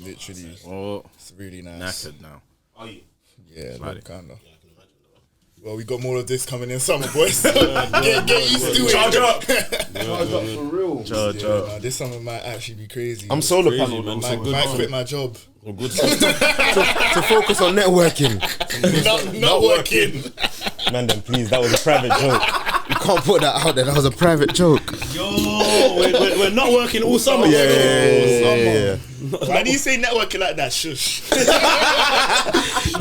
literally. Oh, It's really nice. knackered now. Are you? Yeah, Slightly. kind of. Well, we got more of this coming in summer, boys. Get used to it. Charge up. Charge up for real. Charge Yeah, up. nah, this summer might actually be crazy. I'm solar Crazy, panel, man. man. might quit my job. Good To focus on networking. not working. Man, then please, that was a private joke. You can't put that out there. That was a private joke. Yo, we're not working all summer. Yeah. Why do you say networking like that? Shush.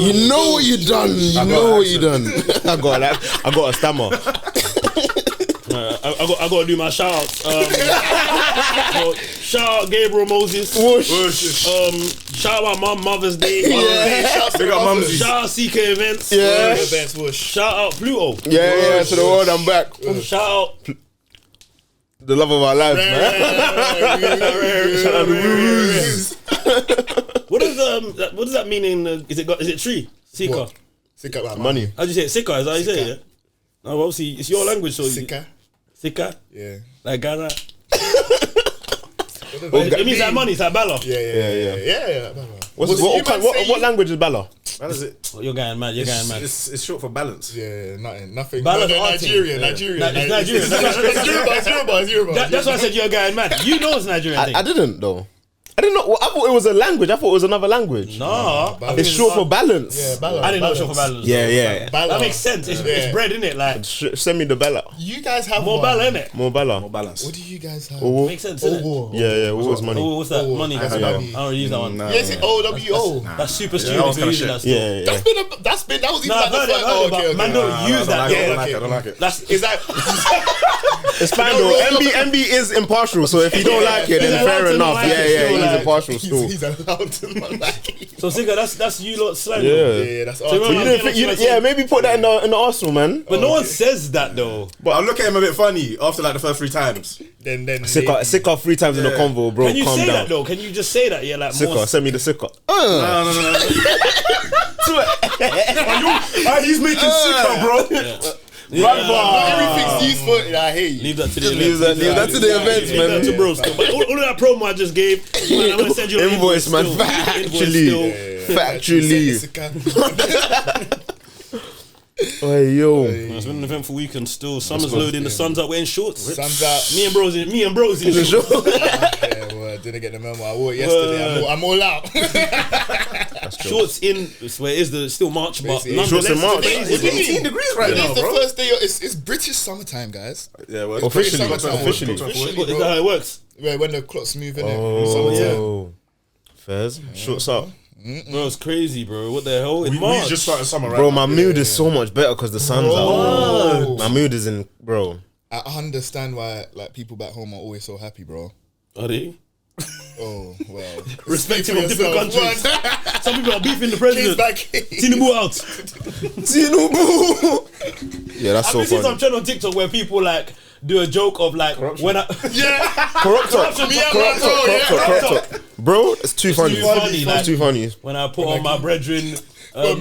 You know what you done. You know what you done. I got a stammer. I got to do my shout outs. Shout out Gabriel Moses. Shout out my Mother's Day. Big up mums. Shout out CK Events. Yeah. Events, whoosh. Shout out Pluto. Yeah, to the world, I'm back. Shout out. The love of our lives, man. What does that mean in? Is it tree? Sika. What? Sick up like Money. How do you say it? Sika? Is that how you say it? Yeah? No, obviously it's your language, so Sika. Sika. Yeah. Like Ghana. It It means like money. It's like Bala. Yeah. What language is Bala? How does it? Oh, you're going mad. You're going mad. It's short for balance. Yeah, nothing. Bala's No, arting. Nigeria. It's Nigerian. It's Yoruba. That's why I said you're going mad. You know it's Nigerian thing. I didn't though. I didn't know. I thought it was a language. I thought it was another language. No, It's short for balance. Yeah, Bala. I didn't know it was short for balance. Yeah. Bala. That makes sense. It's bread, innit? Like Send me the Bala. You guys have more one. Bala, innit? More Bala. More balance. What do you guys have? Makes sense, innit? Yeah. What was money? Oh, what's that? Money. that's I money. don't use that one. Yes, OWO. That's super that stupid was for kinda using shit. that still. Yeah. That was even Nah, like the I've first. heard it, but man don't use that. Yeah, I don't like it. That's Is that? It's fine though. MB is impartial, so if you don't like it, then He's allowed fair to enough. not like it, Yeah, still, he's like- impartial still. He's allowed to not like it. so Sigga. That's you lot slang. Yeah. though. Yeah, that's So all. remember- You didn't think, maybe put that in the Arsenal, man. But no one says that though. But I look at him a bit funny after like the first 3 times. Then Sick off 3 times in the convo, bro. Can you Calm say down. that though? Can you just say that? Yeah, like more. Sicker, send me the sicker. No. He's making sicker, bro. everything's useful. I hate you. Leave that to the Leave that to the events, Leave that to man. bros. But all of that promo I just gave, man, I'm gonna send you an Invoice, man. still. Factually. Hey, yo. It's been an eventful weekend still. Summer's loading, the sun's out, we're in shorts. Sun's out. Me and bros in shorts. Yeah, well, I didn't get the memo. I wore it yesterday. I'm all out. Shorts in, it's where it is the still March, but Basically. nonetheless, Shorts in March. it's It's 18 degrees right now, It's the bro. first day. It's British summertime, guys. Yeah, well, Officially. Officially. Is that how it works? Where when the clock's moving. Summertime. Oh. Fairs. Shorts up. Bro, it's crazy, bro. What the hell? In we March. just started summer, right? Bro, my mood is so much better because the sun's out. My mood is in, bro. I understand why like people back home are always so happy, bro. Are they? Oh well. Respective of different countries. One. Some people are beefing the He's president. back. Tinubu out. Tinubu. Yeah, that's I've so been seeing some funny. trend on TikTok where people like do a joke of like when I Yeah. Corrupt talk. Bro, it's too funny. funny, like- It's too funny. when I put on my brethren.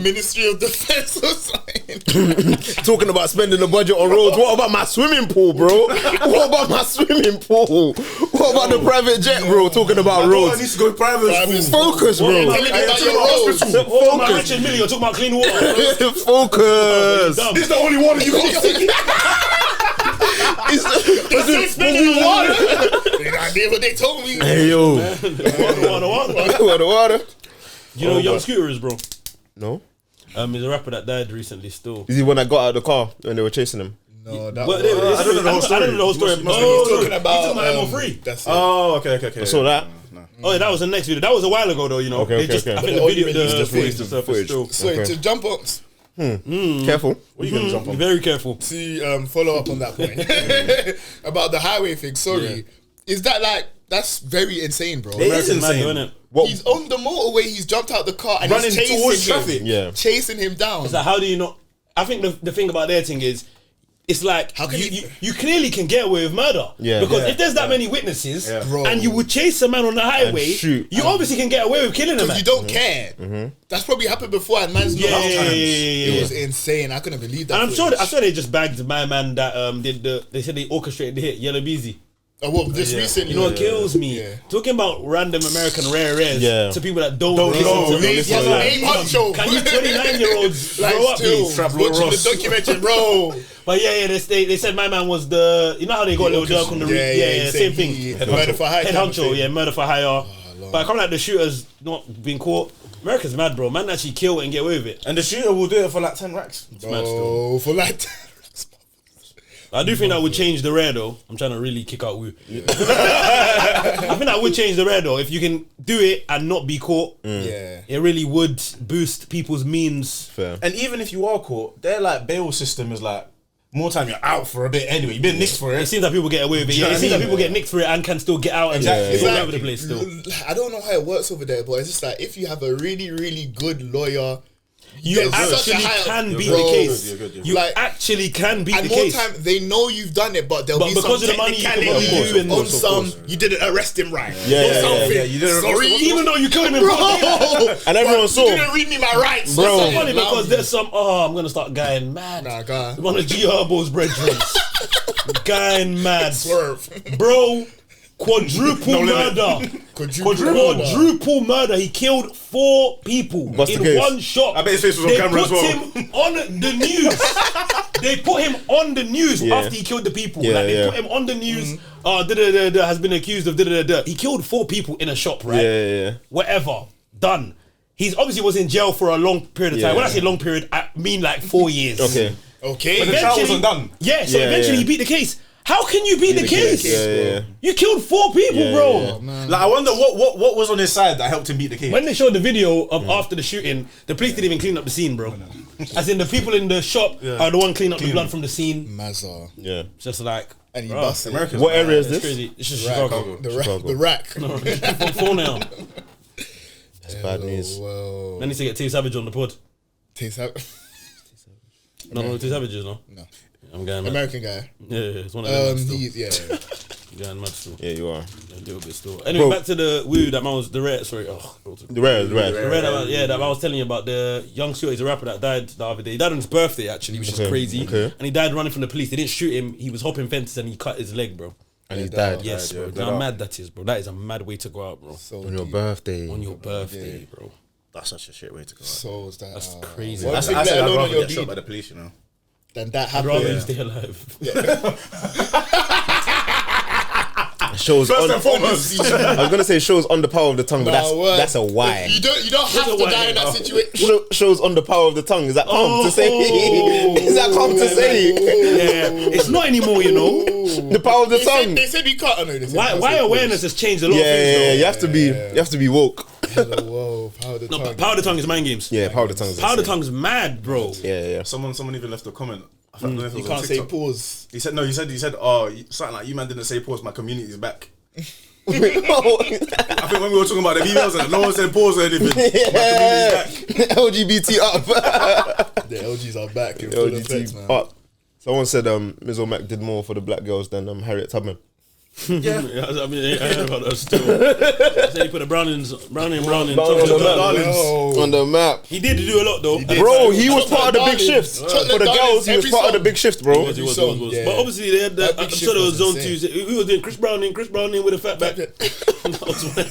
Ministry of Defense or something. Talking about spending the budget on roads. What about my swimming pool, bro? What about my swimming pool? What about the private jet, bro? Talking about I roads. need to go private school. Focus, bro. Tell me about your roads. Oh, my Richard Millie, you're talking about clean water. Focus. Dumb. This is the only water you got. Spending water. I did what they told me. Hey, yo. Water. You know Young Scooter is, bro. No? He's a rapper that died recently still. Is he when I got out of the car when they were chasing him? No, that Well, was. I don't know the whole story. I don't know the whole story. You must- Oh, Talking about MO3. That's it. Oh, okay. I saw that. Oh, yeah, that was the next video. That was a while ago, though. You know, Okay, They just, okay. I think the Oh, video, you released the the footage, footage. the surface still. So Okay. to jump up Careful. What are you going to jump Be on? very careful. to follow up on that point about the highway thing. Sorry, is that like that's very insane, bro? It is American mad, saying. though, isn't it? What? He's on the motorway. He's jumped out the car and Running he's towards chasing traffic. him. Yeah. Chasing him down. It's like, how do you not? I think the thing about their thing is, it's like How can you clearly can get away with murder. Yeah. Because Yeah. if there's that many witnesses Bro. and you would chase a man on the highway, shoot. you obviously can get away with killing a man. Because you don't care. That's probably happened before, and man's not Yeah, out yeah, times. yeah, yeah, It yeah. was insane. I couldn't believe that. And I'm footage. sure they just bagged my man that did they said they orchestrated the hit, Yellow Beezy. Oh, well, just recently. You know what kills me? Yeah. Talking about random American rares to people that don't know. listen to Aim Huncho. Can you 29-year-olds Like, grow up, still, please? watching the documentary, bro. But they said my man was the, you know how they got Lil Durk on the same thing. Murder for hire. Head honcho, murder for hire. But coming like the shooters not being caught, America's mad, bro. Man actually kill it and get away with it. And the shooter will do it for like 10 racks. Oh, for like. I do think that would change the rare though. I'm trying to really kick out Wu. I think that would change the rare though. If you can do it and not be caught, it really would boost people's means. Fair. And even if you are caught, their like bail system is like more time you're out for a bit anyway. You've been nicked for it. It seems like people get away with it. Yeah, it seems like people get nicked for it and can still get out and Exactly. go all Like, over the place still. I don't know how it works over there, but it's just like if you have a really, really good lawyer, You there's such a actually high- can beat Bro, the case. you're good. You Like- actually can beat and the more case. time they know you've done it, but there'll But be because some of the money you can technicality probably do and- on Of course, some. You didn't arrest him right. Yeah, Or yeah, something. yeah, you didn't arrest Sorry, him. Even though you killed him in bro. broad daylight. And everyone You saw. didn't read me my rights, Bro. It's so funny because there's some. I'm gonna start guying mad. Nah, God. One of G Herbo's brethren. Guying mad, Swerve. bro. Quadruple murder. Quadruple murder. He killed 4 people What's the in case? one shot. I bet his face was on They camera as put well. him on the news. They put him on the news after he killed the people. Yeah, like they yeah. put him on the news. Has been accused of He killed 4 people in a shop, right? Yeah. Whatever. Done. He's obviously was in jail for a long period of time. Yeah. When I say long period, I mean like 4 years. Okay. Okay. But the trial wasn't done. Yeah, so Yeah, eventually yeah. he beat the case. How can you beat the case? Yeah. You killed 4 people, bro. Like I wonder what was on his side that helped him beat the case. When they showed the video of after the shooting, the police didn't even clean up the scene, bro. As in the people in the shop are the one cleaning up the blood from the scene. Mazza. Yeah. Just like, And he bro, busted. America's What area is it's this? crazy. It's just Rack. Chicago. The rack. Full now. That's bad news. Whoa. I need to get T Savage on the pod. Taste out. No, T Savage is no. No. I'm going mad. American guy. Yeah, it's one of them. Still. Yeah. Going mad still. Yeah, you are. A little bit still. Anyway, back to the woo that man was the rare. Sorry, The rare. The rare that I was telling you about. The young shooter, he's a rapper that died the other day. He died on his birthday actually, which is crazy. Okay. And he died running from the police. They didn't shoot him. He was hopping fences and he cut his leg, bro. And he died. Yes, bro. You know how mad that is, bro. That is a mad way to go out, bro. So On your deep. birthday. On your birthday, bro. That's such a shit way to go. So is that. That's crazy. What I if said let I'd alone on rather your get shot deed? by the police, you know. Then that I'd rather you happened. stay alive. Shows First on, and foremost. I was gonna say shows on the power of the tongue, but Nah, word. that's a why. You don't have to die in that situation. You know, shows on the power of the tongue. Is that calm to say? Is that calm to say? Yeah, it's not anymore, you know. The power of the tongue. They said you can't. Oh, no, they said you Why can't. awareness has changed a lot of Yeah, things, though. you have to be woke. Whoa, power of the No, tongue. but power of the tongue is mind games. Yeah, power of the tongue. is Power of the insane. tongue's mad, bro. Yeah. Someone even left a comment. I don't know if it You was on can't say TikTok. pause. He said no. He said, oh, something like you man didn't say pause. My community's back. I think when we were talking about the emails, no one said pause or anything. Yeah. LGBT up. The LGs are back in full effect, man. LGBT up. Someone said Mizzle Mac did more for the black girls than Harriet Tubman. Yeah, I mean, I heard about that still. Say he put a Browning on chocolate the map. darlings. On the map. He did do a lot though. Bro, he was part of the big Darlings. shift. Chocolate For the darlings, girls, he was every part of the song. big shift, bro. He was. Yeah. But obviously they had That I'm big sure there was shift was zone insane. twos. We were doing Chris Browning with a fat back. That was when-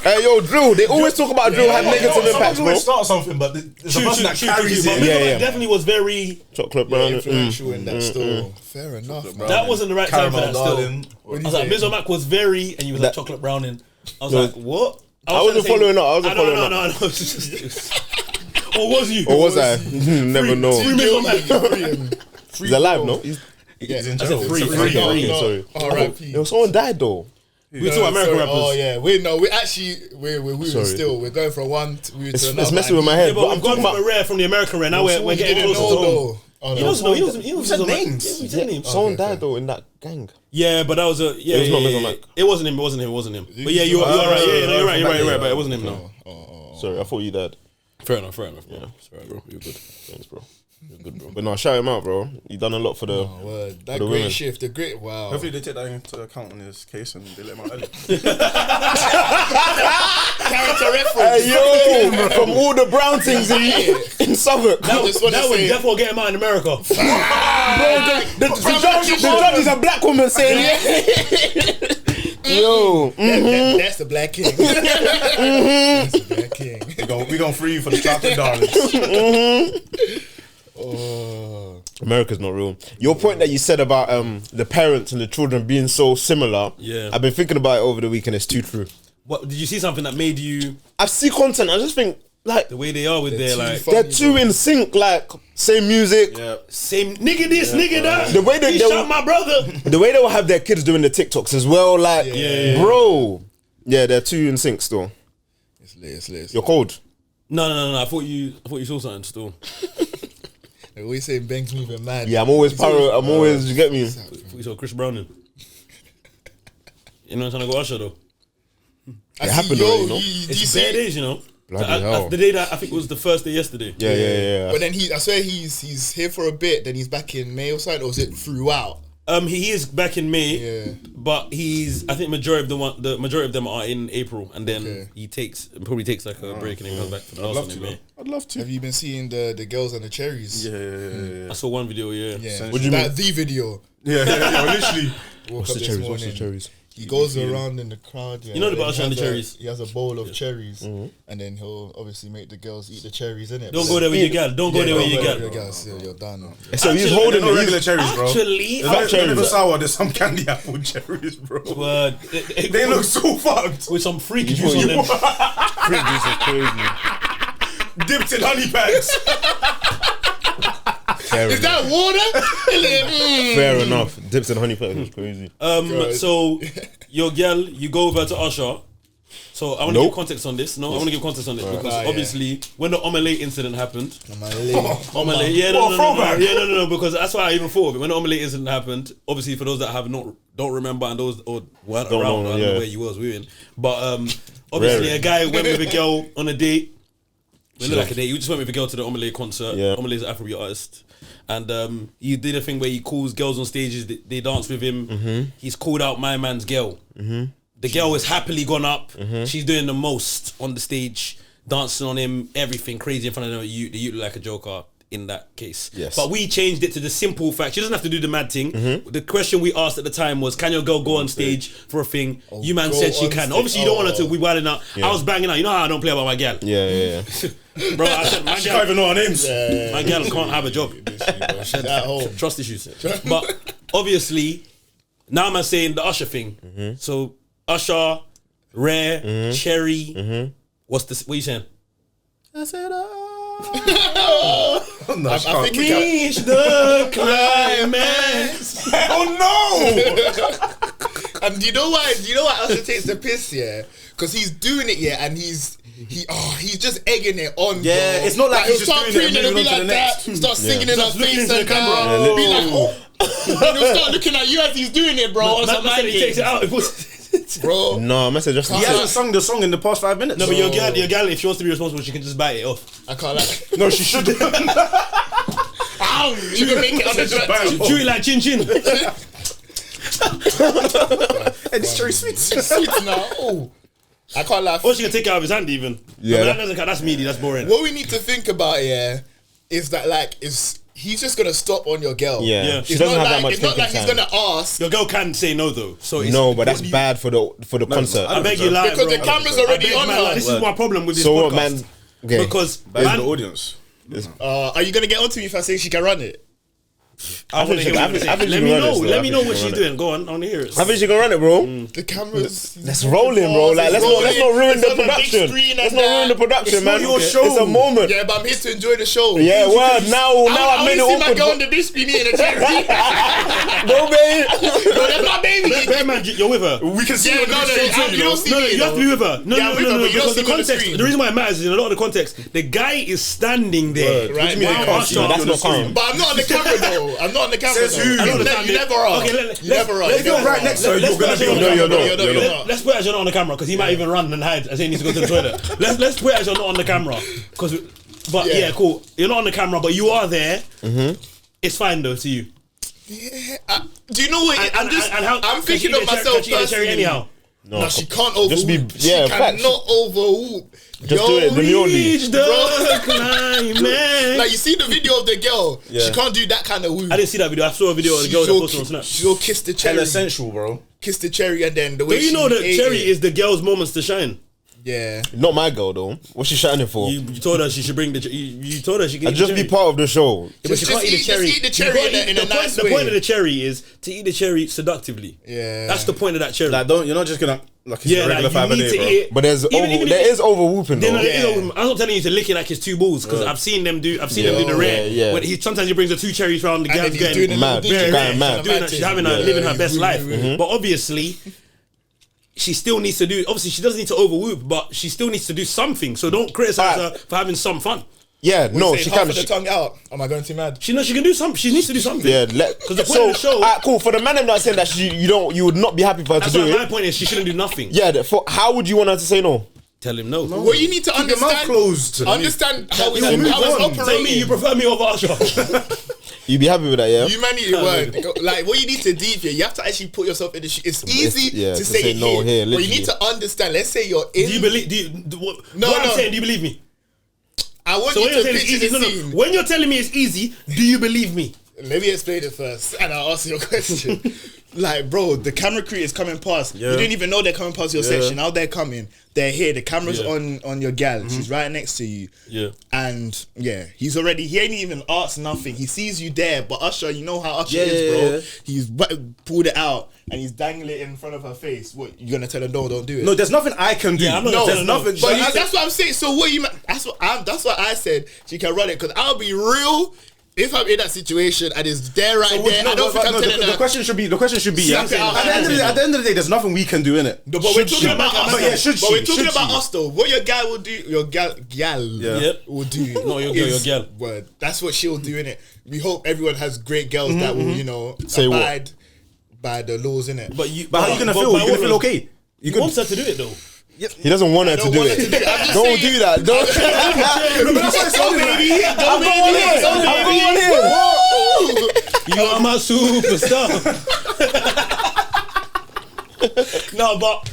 Hey, yo, Drill. They always talk about Drill had negative impacts, bro. Someone start something, but there's a person that carries But it. Yeah, Middleman yeah. definitely was very. Chocolate brown. Influential in that store. Fair enough, man. That wasn't the right time for Caramel that still. darling. I was like, Mizzle Mac was very, and you was like chocolate browning. I was No. like, what? I wasn't following up. I wasn't following up. No. Or was you? Or was I? Never know. Free Mizzle Mac. He's alive, no? He's in I jail. said free. Okay, sorry. R.I.P. Yo, someone died though. We talk American rappers. Oh yeah, we're actually we're Sorry. still we're going from one to It's another. messing with my Yeah, head. but But we've I'm gone talking from a about rare from the American rare. Now we're You getting didn't closer to know home. though. Oh, He no. doesn't know. He doesn't said know. names. Yeah, we said names. someone Okay, died though in that gang. Yeah, but that was a yeah. It was not yeah, Mizzle yeah, Mac. It wasn't him. It wasn't him. But yeah, you're right. Yeah, no, you're right. But it wasn't him. No. Sorry, I thought you died. Fair enough. Yeah. Sorry, bro. You're good. Thanks, bro. You're good, bro. But no, shout him out, bro. You done a lot for the. Word. That For the great women. shift, the great wow. Hopefully they take that into account on his case and they let him out early. Character a reference. Hey, yo, from all the brown things in Southwark. That would definitely get him out in America. Bro, the judge is a black woman saying, yo. That's the black king. That's the black king. We gonna free you for the chocolate darlings. America's not real. Your point that you said about the parents and the children being so similar, I've been thinking about it over the week and it's too true. What did you see something that made you? I see content. I just think like the way they are with their like they're too in sync. Like same music, same nigga this, nigga that. The way they shot my brother. The way they will have their kids doing the TikToks as well. Like, bro, they're too in sync still. It's lit. You're cold. No. I thought you saw something still. They always say Ben's moving mad. Yeah, I'm always paranoid. I'm always, you get me? I thought you saw Chris Browning. You know, I'm trying to go Usher though. It happened already, you know? It's bare days, you know. Bloody hell. The day that I think was the first day yesterday. Yeah. But then I swear he's here for a bit, then he's back in May or something, or is it throughout? He is back in May, but I think the majority of them are in April, and then he probably takes like a break and then comes back for the last one in May. I'd love to. Have you been seeing the girls and the cherries? Yeah. I saw one video, What do you mean? The video. Yeah, literally. What's the cherries? What's the cherries? He goes around in the crowd. You know about Usher and the cherries? He has a bowl of cherries, and then he'll obviously make the girls eat the cherries, innit? Don't go there with your gal. Don't go there with your gal. You're done. So he's holding the regular cherries, bro. Actually, they're not sour. There's some candy apple cherries, bro. But they look so fucked with some freaky juice on them. Freak juice is crazy. Dipped in honey packs. Is that water? Fair enough. Dips in honey packs is crazy. So your girl, you go over to Usher. So I want to give context on this. I want to give context on this because obviously when the Omelette incident happened, Omelette, no, because that's why I even thought of it. When the Omelette incident happened, obviously for those that don't remember and those or weren't around, I don't know where you was with, but obviously a guy went with a girl on a date. It looked like a date. You just went with a girl to the Omelette concert. Omelette's an Afrobeat artist. And he did a thing where he calls girls on stages, they dance with him. He's called out my man's girl. The girl is happily gone up. She's doing the most on the stage, dancing on him, everything crazy in front of them. You look like a joker in that case. Yes. But we changed it to the simple fact. She doesn't have to do the mad thing. The question we asked at the time was, can your girl go on stage for a thing? You man said she can. Obviously you don't want her to be wilding out. I was banging out. You know how I don't play about my girl. Yeah. Bro, I said my She can't even know her names. My girl can't have a job. She had trust issues. But obviously, now I'm saying the Usher thing. So Usher, Rare, Cherry. What are you saying? I said, I think reach the climax. Oh no! And you know why Usher takes the piss, because he's doing it, and he's just egging it on. Yeah, bro. it's not like he's just start doing it and moving be on to like the that, next. start singing in her face the and camera. be like, oh. And he'll start looking at you as he's doing it, bro. He takes it out. Bro. no, message just. He hasn't sung the song in the past 5 minutes. No, but your girl, if she wants to be responsible, she can just bite it off. I can't lie. No, she should. You can make it on the track. Chew it like chin chin. And it's cherry sweets. Sweets now. Oh. I can't lie. Or she can take it out of his hand even. Yeah. No, but that doesn't count. That's meaty. That's boring. What we need to think about, is that he's just gonna stop on your girl. Yeah. It's not like he's gonna ask. Your girl can say no though. So No, but that's bad for the concert. I beg you, lie, Because bro. the camera's already on her. This is my problem with this So podcast. what, man? Okay. Because That's the audience. Are you gonna get onto me if I say she can run it? I want to hear what you say. I think Let she me can run know. it still. Let I me think know she what can she's run it. doing. Go on. I want to hear it. I think she can run it, bro. The camera's. Let's roll in, bro. Like let's not ruin the production. Let's not ruin the production, man. your show. It's a moment. Yeah, but I'm here to enjoy the show. Yeah, word. Now I've made it I see my girl on awkward. the big screen eating a cherry. Bro, babe. No, that's my baby. Bear man, you're with her. We can see Yeah, you on the show too, you don't see No, me. you have to be with her. No, Yeah, I'm with her, but you don't because see the me on the context. screen. The reason why it matters is in a lot of the context. The guy is standing there. Right. What do you mean they can't see you? That's not calm. But I'm not on the camera though. I'm not on the camera. Says who? though. I know the You never are. Okay, You never are. let's You go never right are. next to her. You're gonna be on No, you're camera. not. You're not. Let's put it as you're not on the camera because he might even run and hide as he needs to go to the toilet. Let's put it as you're not on the camera but yeah, cool. You're not on the camera, but you are there. It's fine though to you. Do you know what? I'm thinking of myself personally. personally. Anyhow. No, she can't overwhoop. Just be- She yeah, facts. cannot overwhoop. Just do it demurely. Reach the climax. Like, you see the video of the girl. Yeah. She can't do that kind of whoop. I didn't see that video. I saw a video of the girl that posted on Snap. She'll kiss the cherry. Hella essential, bro. Kiss the cherry, and then the way Do you know that Cherry is the girl's moments to shine? Yeah. Not my girl though. What's she shining for? You told her she should bring the. You told her she can. I'd eat just the be cherry. part of the show. Yeah, but she can't eat the cherry. Just eat the cherry in a nice The way. point of the cherry is to eat the cherry seductively. Yeah. That's the point of that cherry. Like, you're not just gonna like it's yeah, a regular like, five a you need day, to bro. eat it. But there is over whooping though. I'm not telling you to lick it like it's two balls because I've seen them do. I've seen them do the rare. Yeah. When sometimes he brings the two cherries round the And gap. then he's doing a mad. little Very dance, mad. Doing that, she's having living her best life. Mm-hmm. But obviously, she still needs to do. Obviously, she doesn't need to overwhoop, but she still needs to do something. So don't criticize her for having some fun. Yeah, no, Say she half can. of the tongue out. Am I going too mad? She knows she can do something. She needs to do something. Yeah, because the point of the show. cool. For the man, I'm not saying that you would not be happy for her to That's do why my it. point is she shouldn't do nothing. Yeah, how would you want her to say no? Tell him no. Well, you need to Keep your mouth understand. closed. Understand how it's Move on. operating. Tell me you prefer me over Usher. You'd be happy with that, yeah? Humanity word. Like, what you need to deep here, you have to actually put yourself in the shoes. It's easy to say it no here, but you literally. need to understand. Let's say you're in. Do you believe? What I'm saying, do you believe me? I want So when you you're to saying it's picture easy, the scene. when you're telling me it's easy, do you believe me? Let me explain it first, and I'll answer your question. Like, bro, the camera crew is coming past. You didn't even know they're coming past your section. Now they're coming. They're here. The camera's on your gal. She's right next to you. Yeah. And he ain't even asked nothing. He sees you there, but Usher, you know how Usher is, bro. He's pulled it out and he's dangling it in front of her face. What, you gonna tell her no, don't do it? No, there's nothing I can do. Yeah, I'm not gonna tell her no. nothing. But that's what I'm saying. So what you? That's what I said. She can run it because I'll be real. If I'm in that situation and it's there right there, I don't think I'm telling her. The question should be. Yeah. Slap it out. At the end of the day, there's nothing we can do in it. No, but we're talking about us. But yeah, should But she? we're talking Should about she? us though. What your gal will do, your gal will do. No, your gal. Word. That's what she'll do, innit? We hope everyone has great girls that will, Say what? abide by the laws, innit? But how you gonna feel? You gonna feel okay? He wants her to do it though. He doesn't want her to do it. Don't do that. Don't. You are my superstar. No, but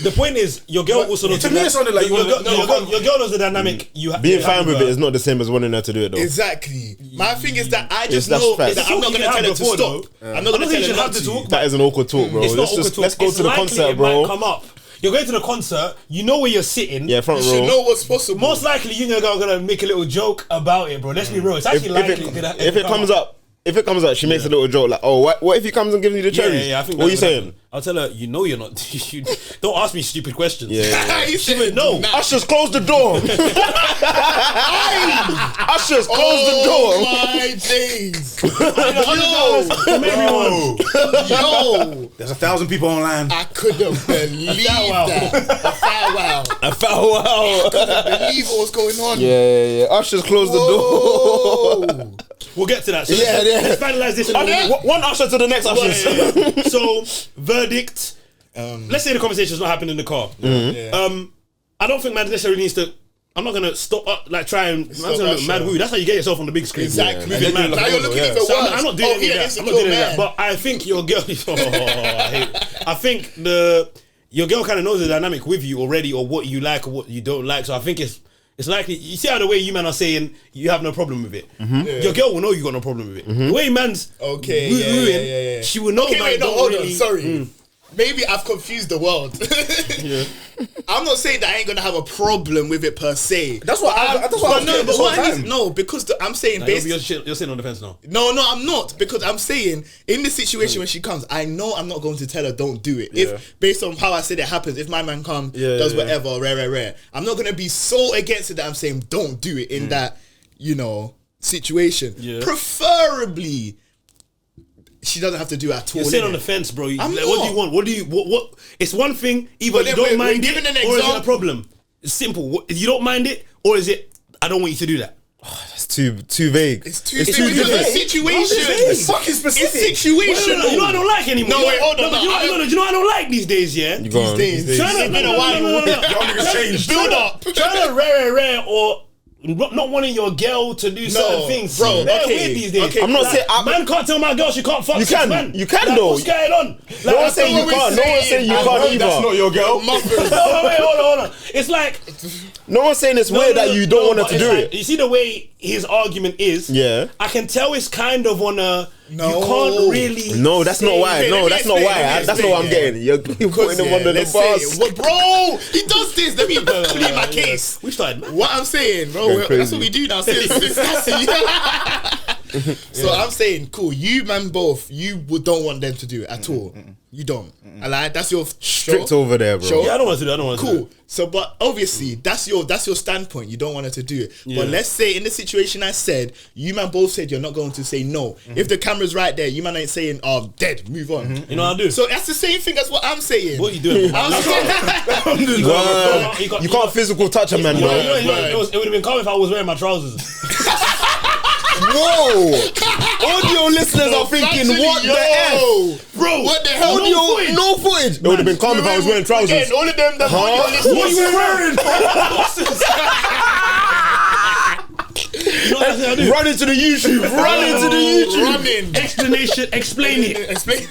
the point is, your girl also knows. To me, it sounded like your girl knows the dynamic. Being fine with it is not the same as wanting her to do it though. Exactly. My thing is that I just that's know facts. that I'm not gonna tell her to stop. I'm not gonna tell her not to. That is an awkward talk, bro. It's not awkward talk. Let's go It's to the likely concert, it bro. might come up. You're going to the concert. You know where you're sitting. Yeah, front You should row. know what's possible. Most likely, you and your girl are gonna make a little joke about it, bro. Let's be real. It's actually likely that If it comes up, she makes a little joke like, "Oh, what if he comes and gives me the cherries?" I think what are you that's saying? I'll tell her, you know you're not. Don't ask me stupid questions. You She would know. Ushers, close the door. Ushers, close the door. Oh my days. Yo, There's 1,000 people online. I couldn't believe that. I found out. Believe what was going on. Yeah. Ushers, close the door. We'll get to that. So Yeah. let's finalize this. One usher to the next usher. So, verdict. Let's say the conversation's not happening in the car. I don't think man necessarily needs to. I'm not gonna stop try and look mad woo. That's how you get yourself on the big screen. Exactly. Moving mad. Now you're looking even So worse. I'm not doing any of that. I'm not doing any of that. But I think your girl. I think your girl kind of knows the dynamic with you already, or what you like or what you don't like. So I think it's likely. You see how the way you man are saying you have no problem with it. Your girl will know you got no problem with it. The way man's wooing, she will know. Okay, wait, no, hold on. Sorry. Mm. Maybe I've confused the world. I'm not saying that I ain't gonna have a problem with it per se. That's what because I'm saying You're sitting on the fence now. No, I'm not, because I'm saying in the situation when she comes, I know I'm not going to tell her don't do it. If based on how I said it happens, if my man does whatever, rare, I'm not gonna be so against it that I'm saying don't do it in that situation. Preferably, she doesn't have to do it at all. You're sitting on the fence, bro. What not. do you want? What? It's one thing. Either But you then don't we're mind giving it, an or is it a example. problem? It's simple. You don't mind it, or is it? I don't want you to do that. It's too vague. It's too situation. It's fucking specific. It's situation. You know what I don't like anymore. No, wait, hold on. Do you know what I don't like these days? Yeah. You go on. These days. Trying to It's been a while. Y'all niggas changed. Build up. Trying to rare or not wanting your girl to do certain things, bro. They're weird these days. Okay, I'm not saying man can't tell my girl she can't fuck. You can, man. you can like, though. What's going on? Like, No one's saying you can't. No one's saying you can't either. That's not your girl. No, wait, hold on. It's like No one's saying it's weird that you don't want her to do it. You see the way his argument is. Yeah. I can tell it's kind of on a. No. You can't really. No, that's not why. No, that's not why. That's not what I'm getting. You're putting him under the bus. Well, bro, he does this. Let me plead my case. We started. What I'm saying, bro, that's what we do now. So I'm saying, cool. You man, both you don't want them to do it at all. You don't. I like that's your Strict over there, bro. Yeah, I don't want to do that. I don't want to do Cool. So, but obviously, that's your standpoint. You don't want her to do it. Yeah. But let's say in the situation I said, you man both said you're not going to say no. If the camera's right there, you man ain't saying, "Oh, I'm dead. Move on." You know what I do? So that's the same thing as what I'm saying. What are you doing? I'm saying, You can't physical touch a man, bro. It would have been calm if I was wearing my trousers. Whoa! Audio listeners are thinking, what the F? bro? What the hell? Audio, no footage. It would have been calm if I was wearing trousers. Again, all of them that audio listeners. What are you wearing? You know what I do? Run into the YouTube. Run into the YouTube. Running. Explanation. Explain it. Explain.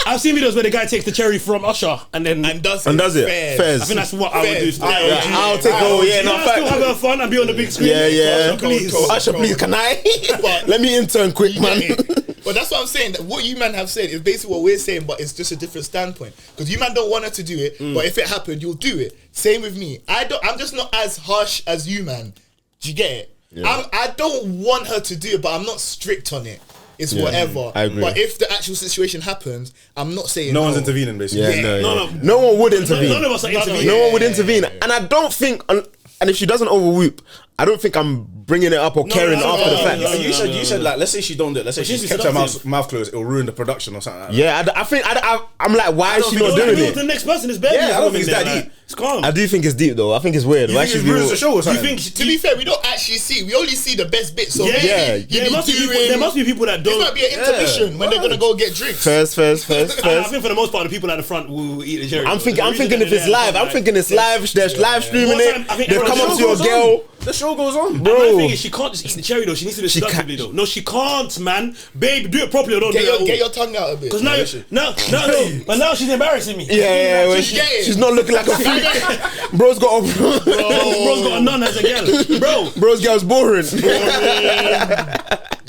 I've seen videos where the guy takes the cherry from Usher and then does it. Fairs. I think that's what I would do. Still. I'll take over. Yeah, no, still have her fun and be on the big screen. Yeah. Usher, please. Usher, please, can I? But- Let me intern quick, man. But that's what I'm saying. That what you man have said is basically what we're saying, but it's just a different standpoint. Because you man don't want her to do it, but if it happened, you'll do it. Same with me. I'm just not as harsh as you, man. Do you get it? Yeah. I don't want her to do it, but I'm not strict on it. It's whatever. I agree. But if the actual situation happens, I'm not saying No one's intervening, basically. Yeah, No. no one would intervene. None of us are intervening. No one would intervene. And I don't think, and if she doesn't overwhoop, I don't think I'm bringing it up or caring after the fact. You said like, let's say she don't do it. Let's say she's she kept her seductive. mouth closed. It'll ruin the production or something like that. Yeah, I think I'm like, why is she not The doing it? next person is better. Yeah, I don't think it's that deep. It's calm. I do think it's deep though. I think it's weird. You think it ruins the show or something? To be fair, we don't actually see. We only see the best bits. So there must be people that don't. This might be an intermission when they're gonna go get drinks. First. I think for the most part, the people at the front will eat the cherry. I'm thinking if it's live. I'm thinking it's live. They're live streaming it. They come up to your girl. The show goes on, Bro, bro. my thing is she can't just eat the cherry though. She needs to do it seductively though. No, she can't, man. Babe, do it properly or don't do it at all. Get your tongue out a bit. Because now, but now she's embarrassing me. Yeah, when she's not looking like a freak. Bro's got a nun as a girl. Bro's girl's boring.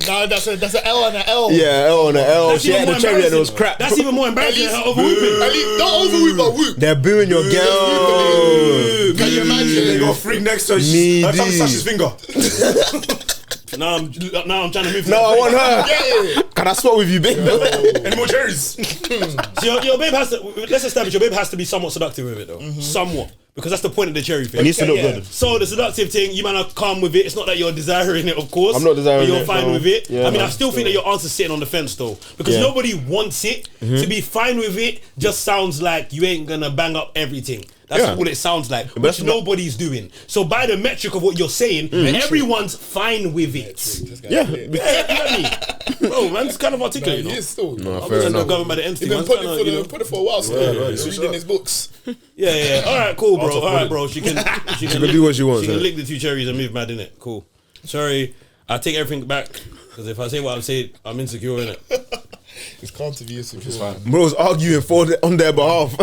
No, that's an L and an L. Yeah, L on an L. That's She had even the more cherry and it was crap. That's even more embarrassing than her overwhooping. At least don't overwhoop, but whoop. They're booing your girl. Can you imagine? They got a freak next to her. Me, Her tongue touch his finger. Now I'm trying to move. No, I want her. Yeah. Can I swap with you, babe? Any more cherries? So your babe has to. Let's establish your babe has to be somewhat seductive with it though. Somewhat. Because that's the point of the cherry thing. It needs to look good. So the seductive thing, you might not calm with it. It's not that you're desiring it, of course. I'm not desiring but you're it, fine no. with it. Yeah, I mean, no. I still think that your answer's sitting on the fence though. Because nobody wants it. To be fine with it just sounds like you ain't gonna bang up everything. That's all it sounds like, which nobody's doing. So by the metric of what you're saying, everyone's fine with it. Yeah. You get me? Bro, man's kind of articulate, you know? Still. No, I'm fair just not enough. going by the entity. He's been Man's putting kinda, it for a while still. He's reading his books. Yeah. All right, cool, bro. All right, bro. She can do what she wants, She can yeah. lick the two cherries and move mad, innit? Cool. Sorry, I take everything back because if I say what I'm saying, I'm insecure, innit? It's calm to be insecure. It's fine. Bro's arguing on their behalf,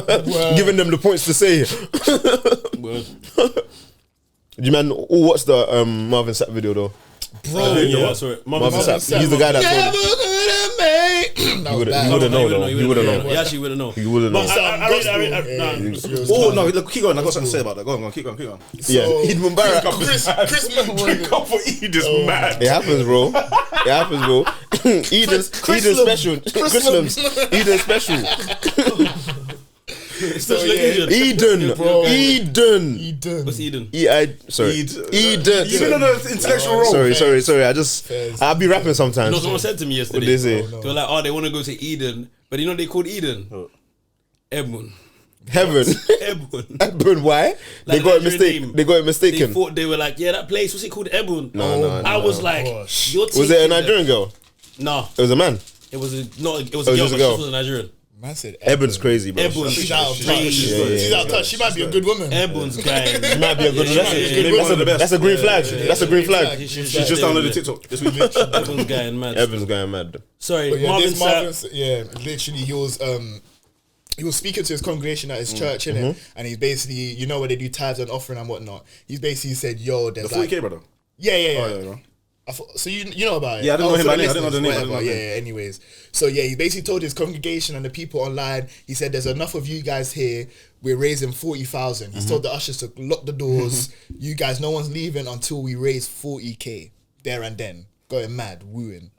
giving them the points to say. Do you man all watch the Marvin Sapp video though? Bro, Yeah, I saw it. Marvin Sapp, he's the guy that told never gonna make. you wouldn't know though. You wouldn't know. He actually wouldn't know. You wouldn't know. But I read. Oh no! Look, keep going. I got something to say about that. Go on. Keep going. Yeah, Eid Mubarak. Chris Drink up for Eid is mad. It happens, bro. Eden special. Christmas. Eden special. Eden. What's Eden? Sorry. Eden. You've been on an intellectual roll. Sorry. I'll be rapping You sometimes. know, someone said to me yesterday. What did they say? They were like, "Oh, they want to go to Eden," but you know they called Eden Ebon. Heaven. Ebon. Why? They Like got it Nigerian mistaken. name. They got it They mistaken. thought they were like, "Yeah, that place. What's it called? Ebon." No, I was like, "You're Was it a Nigerian girl? No, It was a man. it was a girl, just but a girl. she was a Nigerian. Man said Ebon's crazy, bro. She's out of touch. She's out of touch. She might be a good woman. Ebon's guy. She might be a good woman. That's a green flag. That's a green flag. She just downloaded TikTok this week. Ebon's guy and mad. Ebon's going mad. Sorry, Marvin Sapp. literally he was speaking to his congregation at his church, innit? And he's basically, you know, where they do tithes and offering and whatnot. He's basically said, "Yo, there's the 40K, brother. Yeah. So you know about it? Yeah, I didn't know him by name. I didn't know the name. Yeah. Anyways, so yeah, he basically told his congregation and the people online. He said, "There's enough of you guys here. We're raising 40,000." He's told the ushers to lock the doors. You guys, no one's leaving until we raise 40K there and then. Going mad, wooing.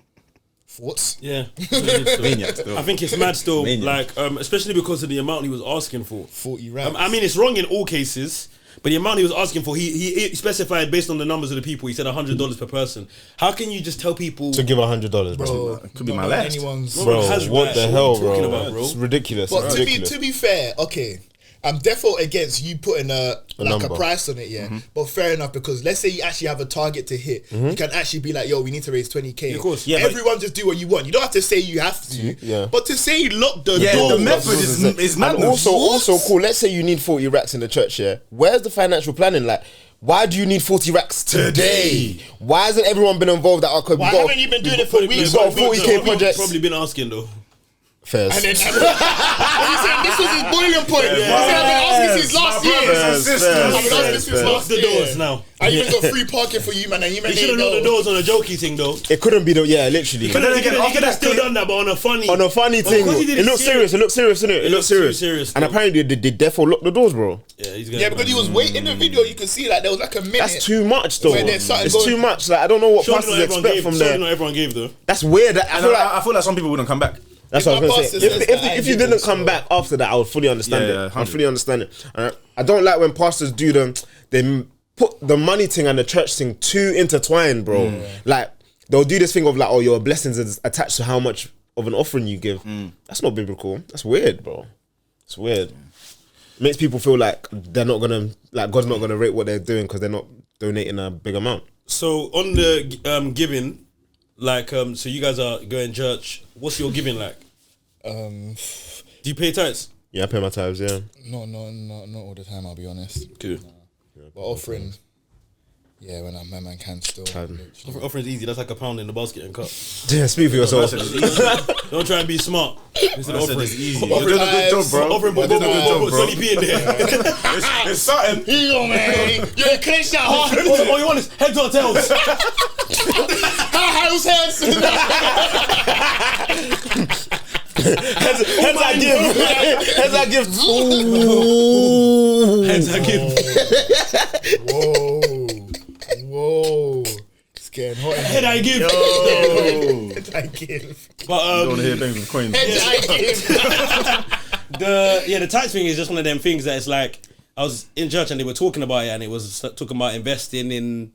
Thoughts? Yeah, I think it's mad still. Like, especially because of the amount he was asking for. 40 racks. I mean, it's wrong in all cases. But the amount he was asking for, he specified based on the numbers of the people. He said $100 per person. How can you just tell people to give $100, bro? It could be my last. Bro, what the hell, bro? It's ridiculous. But to be fair, okay, I'm definitely against you putting a price on it, yeah. But fair enough, because let's say you actually have a target to hit, you can actually be like, yo, we need to raise 20K. Of course, yeah. Everyone just do what you want. You don't have to say you have to, but to say lock the door. The method is mad. And also cool. Let's say you need 40 racks in the church, yeah. Where's the financial planning? Like, why do you need 40 racks today? Why hasn't everyone been involved? Why haven't you been doing it for weeks? We've got 40K projects. Probably been asking though. Fairs. And then he said this was his boiling point. He said I've been asking since last year. I've been asking since last year. The doors now. I even got free parking for you, man. And you should have known the doors on a jokey thing though. It couldn't be literally. He could have still done that, but on a funny thing. It looks serious. It looks serious, innit? It looks serious. And apparently they defo locked the doors, bro. Yeah, because he was waiting in the video. You could see like there was like a minute. That's too much, though. It's too much. Like I don't know what pastors expect from there. Not everyone gave though. That's weird. I feel like some people wouldn't come back. That's what I was going to say. If you didn't come back after that, I would fully understand it. I'd fully understand it. I don't like when pastors do them. They put the money thing and the church thing too intertwined, bro. Like they'll do this thing of like, oh, your blessings is attached to how much of an offering you give. That's not biblical. That's weird, bro. It's weird. Makes people feel like they're not gonna, like God's not gonna rate what they're doing because they're not donating a big amount. So on the giving, like, so you guys are going church. What's your giving like? Do you pay tithes? Yeah, I pay my tithes. Yeah. Not all the time. I'll be honest. Good. But offering, yeah, when my man can still. Offering's easy. That's like £1 in the basket and cut. Yeah, speak for yourself. Don't try and be smart. Instead of offering, it's easy. You're doing a good job, bro. Offering, put 20p in there. It's something. Here you go, man. You're clench that hard. All you want is heads or tails. House heads. Heads I give. Heads I give. Heads I give. Whoa. It's getting hot. Head I give. Head I give. But you don't hear things with coins. Head I give. The tithe thing is just one of them things that it's like, I was in church and they were talking about it, and it was talking about investing in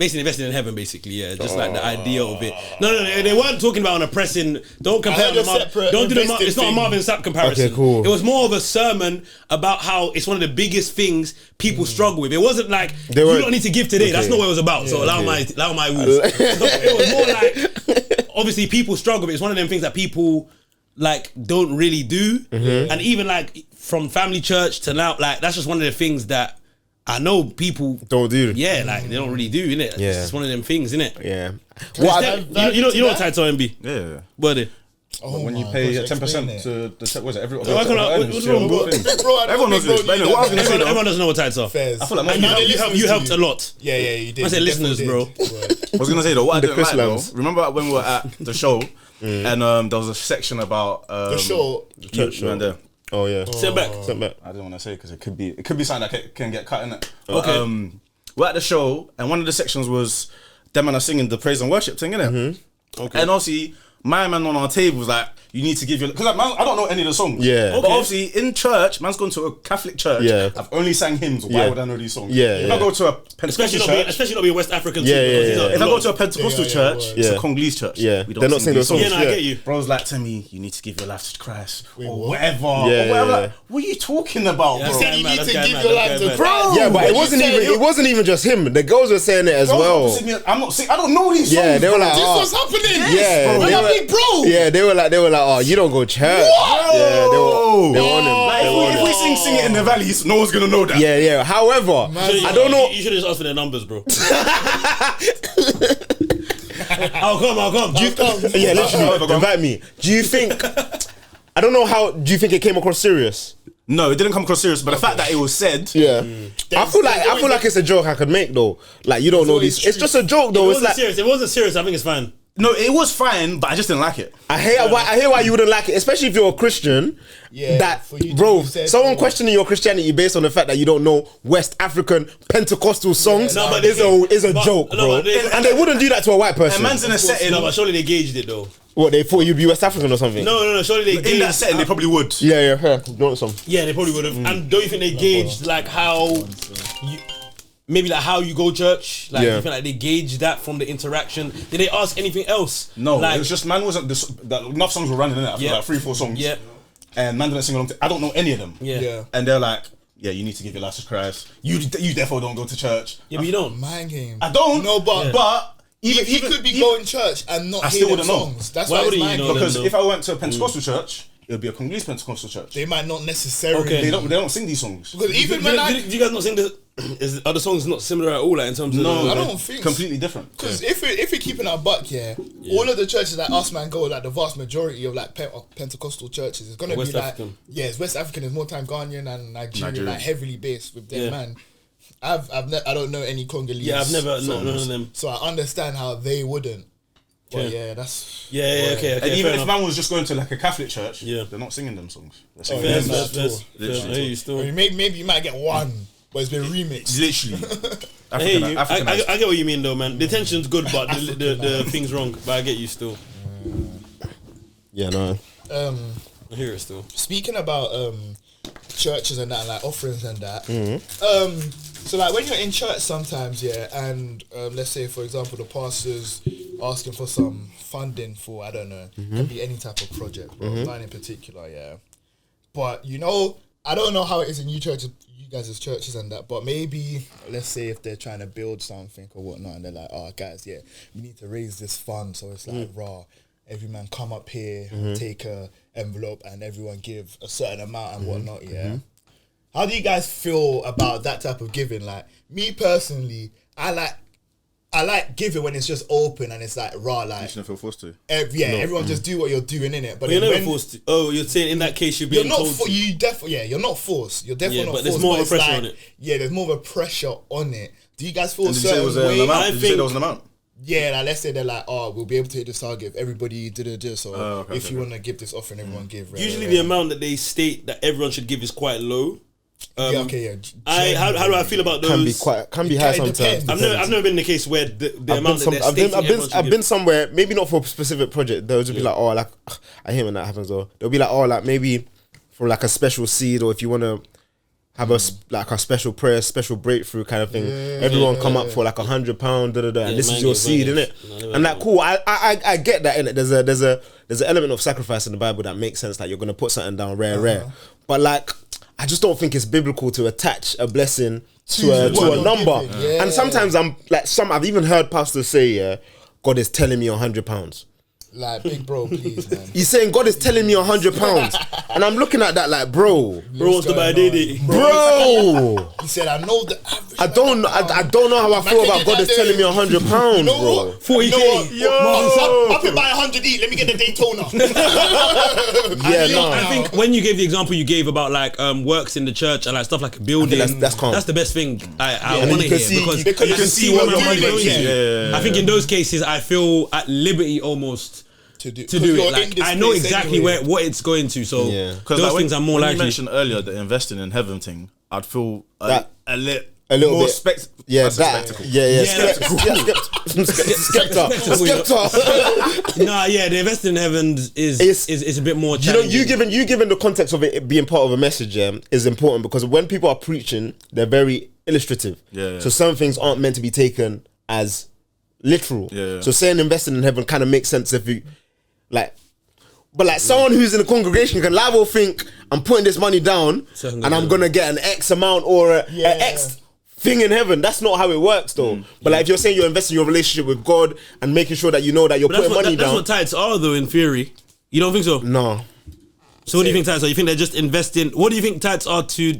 heaven, basically, yeah. Just like the idea of it. No, they weren't talking about an oppressing. Don't compare them. Don't do the. It's not a Marvin Sapp comparison. Okay, cool. It was more of a sermon about how it's one of the biggest things people struggle with. It wasn't like you don't need to give today. Okay. That's not what it was about. So allow my words. It was more like obviously people struggle, but it's one of them things that people like don't really do, and even like from family church to now, like that's just one of the things that I know people don't do. Yeah, like they don't really do, innit? Yeah. It's just one of them things, innit? Yeah. You know what tithes are, MB? Yeah. What are they? When you pay 10% to the what's it? What's wrong, bro? Everyone knows this. What I was gonna say, everyone doesn't know what tithes are. Fairs. I feel like you helped a lot. Yeah, you did. I said listeners, bro. I was gonna say though, what I didn't like though, remember when we were at the show and there was a section about the show, the church show and there. Oh yeah. Sit back. I didn't want to say because it could be something that can get cut in it. Okay. We're at the show and one of the sections was them and us singing the praise and worship thing, innit? Okay. And obviously my man on our table was like, you need to give your, because like, man, I don't know any of the songs. Yeah. But obviously in church, man's gone to a Catholic church. Yeah. I've only sang hymns. Why would I know these songs? Yeah. If I go to a Pentecostal church, especially not being West African. If I go to a Pentecostal church, it's a Congolese church. Yeah. We don't They're not singing those songs. Yeah, no, I get you. Bro's like, to me, you need to give your life to Christ or whatever. Like, what are you talking about, bro? You said you need to give your life to Christ. Yeah, but it wasn't even just him. The girls were saying it as well. I'm not saying, I don't know these songs. Yeah, they were like, this was happening. Yeah, they were big bro. Yeah, they were like, oh, you don't go church. What? Yeah, they were on him. Like, if we sing it in the valleys, no one's gonna know that. Yeah. However, I don't know. You should have just asked for their numbers, bro. I'll come. Yeah, literally, invite me. Do you think? I don't know how. Do you think it came across serious? No, it didn't come across serious. But the fact that it was said, Yeah, I feel like it's a joke I could make though. Like you don't know these. It's just a joke though. It wasn't serious. I think it's fine. no, it was fine, but I just didn't like it. I hear why you wouldn't like it, especially if you're a Christian. Yeah, that for you to bro, be said, someone questioning your Christianity based on the fact that you don't know West African Pentecostal songs is a joke, bro. And they wouldn't do that to a white person. And man's in a setting. No, but surely they gauged it though. What, they thought you'd be West African or something? No. Surely they gauged In that setting, they probably would. Yeah. Not some. Yeah, they probably would have. And don't you think they gauged like how you? Maybe like how you go church, like you feel like they gauge that from the interaction. Did they ask anything else? No, like, it was just man wasn't enough songs were running in it. I feel like 3-4 songs. Yeah. And man didn't sing along. I don't know any of them. Yeah. And they're like, yeah, you need to give your life to Christ. You therefore don't go to church. Yeah, but you don't. Mind game. I don't. No, but even he could be going church and not hear them songs. That's why it's mind game. Because if I went to a Pentecostal church, it would be a Congolese Pentecostal church. They might not necessarily. They don't sing these songs. Because even do you guys not sing the? Are the songs not similar at all? Like in terms of no, I don't think completely different. Because if we're keeping our buck, all of the churches that us man go, like the vast majority of like Pentecostal churches, is gonna West be African. like it's West African. There's more time Ghanaian and Nigerian, like heavily based with them man. I don't know any Congolese. Yeah, I've never none of them. So I understand how they wouldn't. But that's okay. And even if enough. man was just going to like a Catholic church, they're not singing them songs. They're singing fair. Maybe you might get one, but it's been remixed. Literally. I get what you mean though, man. The tension's good, but the thing's wrong. But I get you still. Yeah, no. I hear it still. Speaking about churches and that, like offerings and that. So like when you're in church sometimes, and let's say for example the pastor's asking for some funding for, I don't know, can be any type of project, but mine in particular, But I don't know how it is in you guys' churches and that, but maybe let's say if they're trying to build something or whatnot, and they're like, oh guys, we need to raise this fund, so it's like every man come up here, take a envelope, and everyone give a certain amount and whatnot, How do you guys feel about that type of giving? Like me personally, I like giving when it's just open and it's like raw. Like you shouldn't feel forced to. Everyone just do what you're doing in it. But you're never forced to. Oh, you're saying in that case you're being told to. You're not forced. You're definitely not forced. But there's more of a pressure on it. Yeah, there's more of a pressure on it. Do you guys feel a Did certain you say way? Did you say there was an amount? Yeah, like let's say they're like, we'll be able to hit this target if everybody did it. So if you want to give this offering, everyone give. Usually the amount that they state that everyone should give is quite low. How do I feel about those? Can be high sometimes. I've never been in the case where the amount that they're stating. I've been somewhere, maybe not for a specific project. They'll just be like, I hate when that happens though. They'll be like, maybe for like a special seed, or if you want to have a special prayer, special breakthrough kind of thing. Everyone come up for like £100, and this is your seed, innit? And like, cool. I get that, innit? There's an element of sacrifice in the Bible that makes sense. Like you're gonna put something down rare, but like, I just don't think it's biblical to attach a blessing to a number. And sometimes I've even heard pastors say, God is telling me £100. Like, big bro, please, man. He's saying God is telling me £100, and I'm looking at that like, bro wants to buy a day. Bro, he said, I know the average. I don't know how I feel about God is telling me £100, bro. 40K. I could buy 100 each. Let me get the Daytona. I think when you gave the example you gave about like works in the church and like stuff like a building, that's calm. That's the best thing I want to hear, because you can see what your money going to. I think in those cases I feel at liberty almost to do it. Like, I know exactly what it's going to. So those things are more likely. You mentioned earlier the investing in heaven thing. I'd feel a little more bit spectacle. The investing in heaven is a bit more challenging. You given the context of it being part of a message is important, because when people are preaching, they're very illustrative. So some things aren't meant to be taken as literal. So saying investing in heaven kind of makes sense if you like. But like someone who's in the congregation can think, I'm putting this money down and I'm gonna get an X amount or an X thing in heaven. That's not how it works, though. But like, if you're saying you're investing your relationship with God and making sure that you know that you're putting money down. That's what tithes are, though. In theory, you don't think so? No. So what do you think tithes are? You think they're just investing? What do you think tithes are to?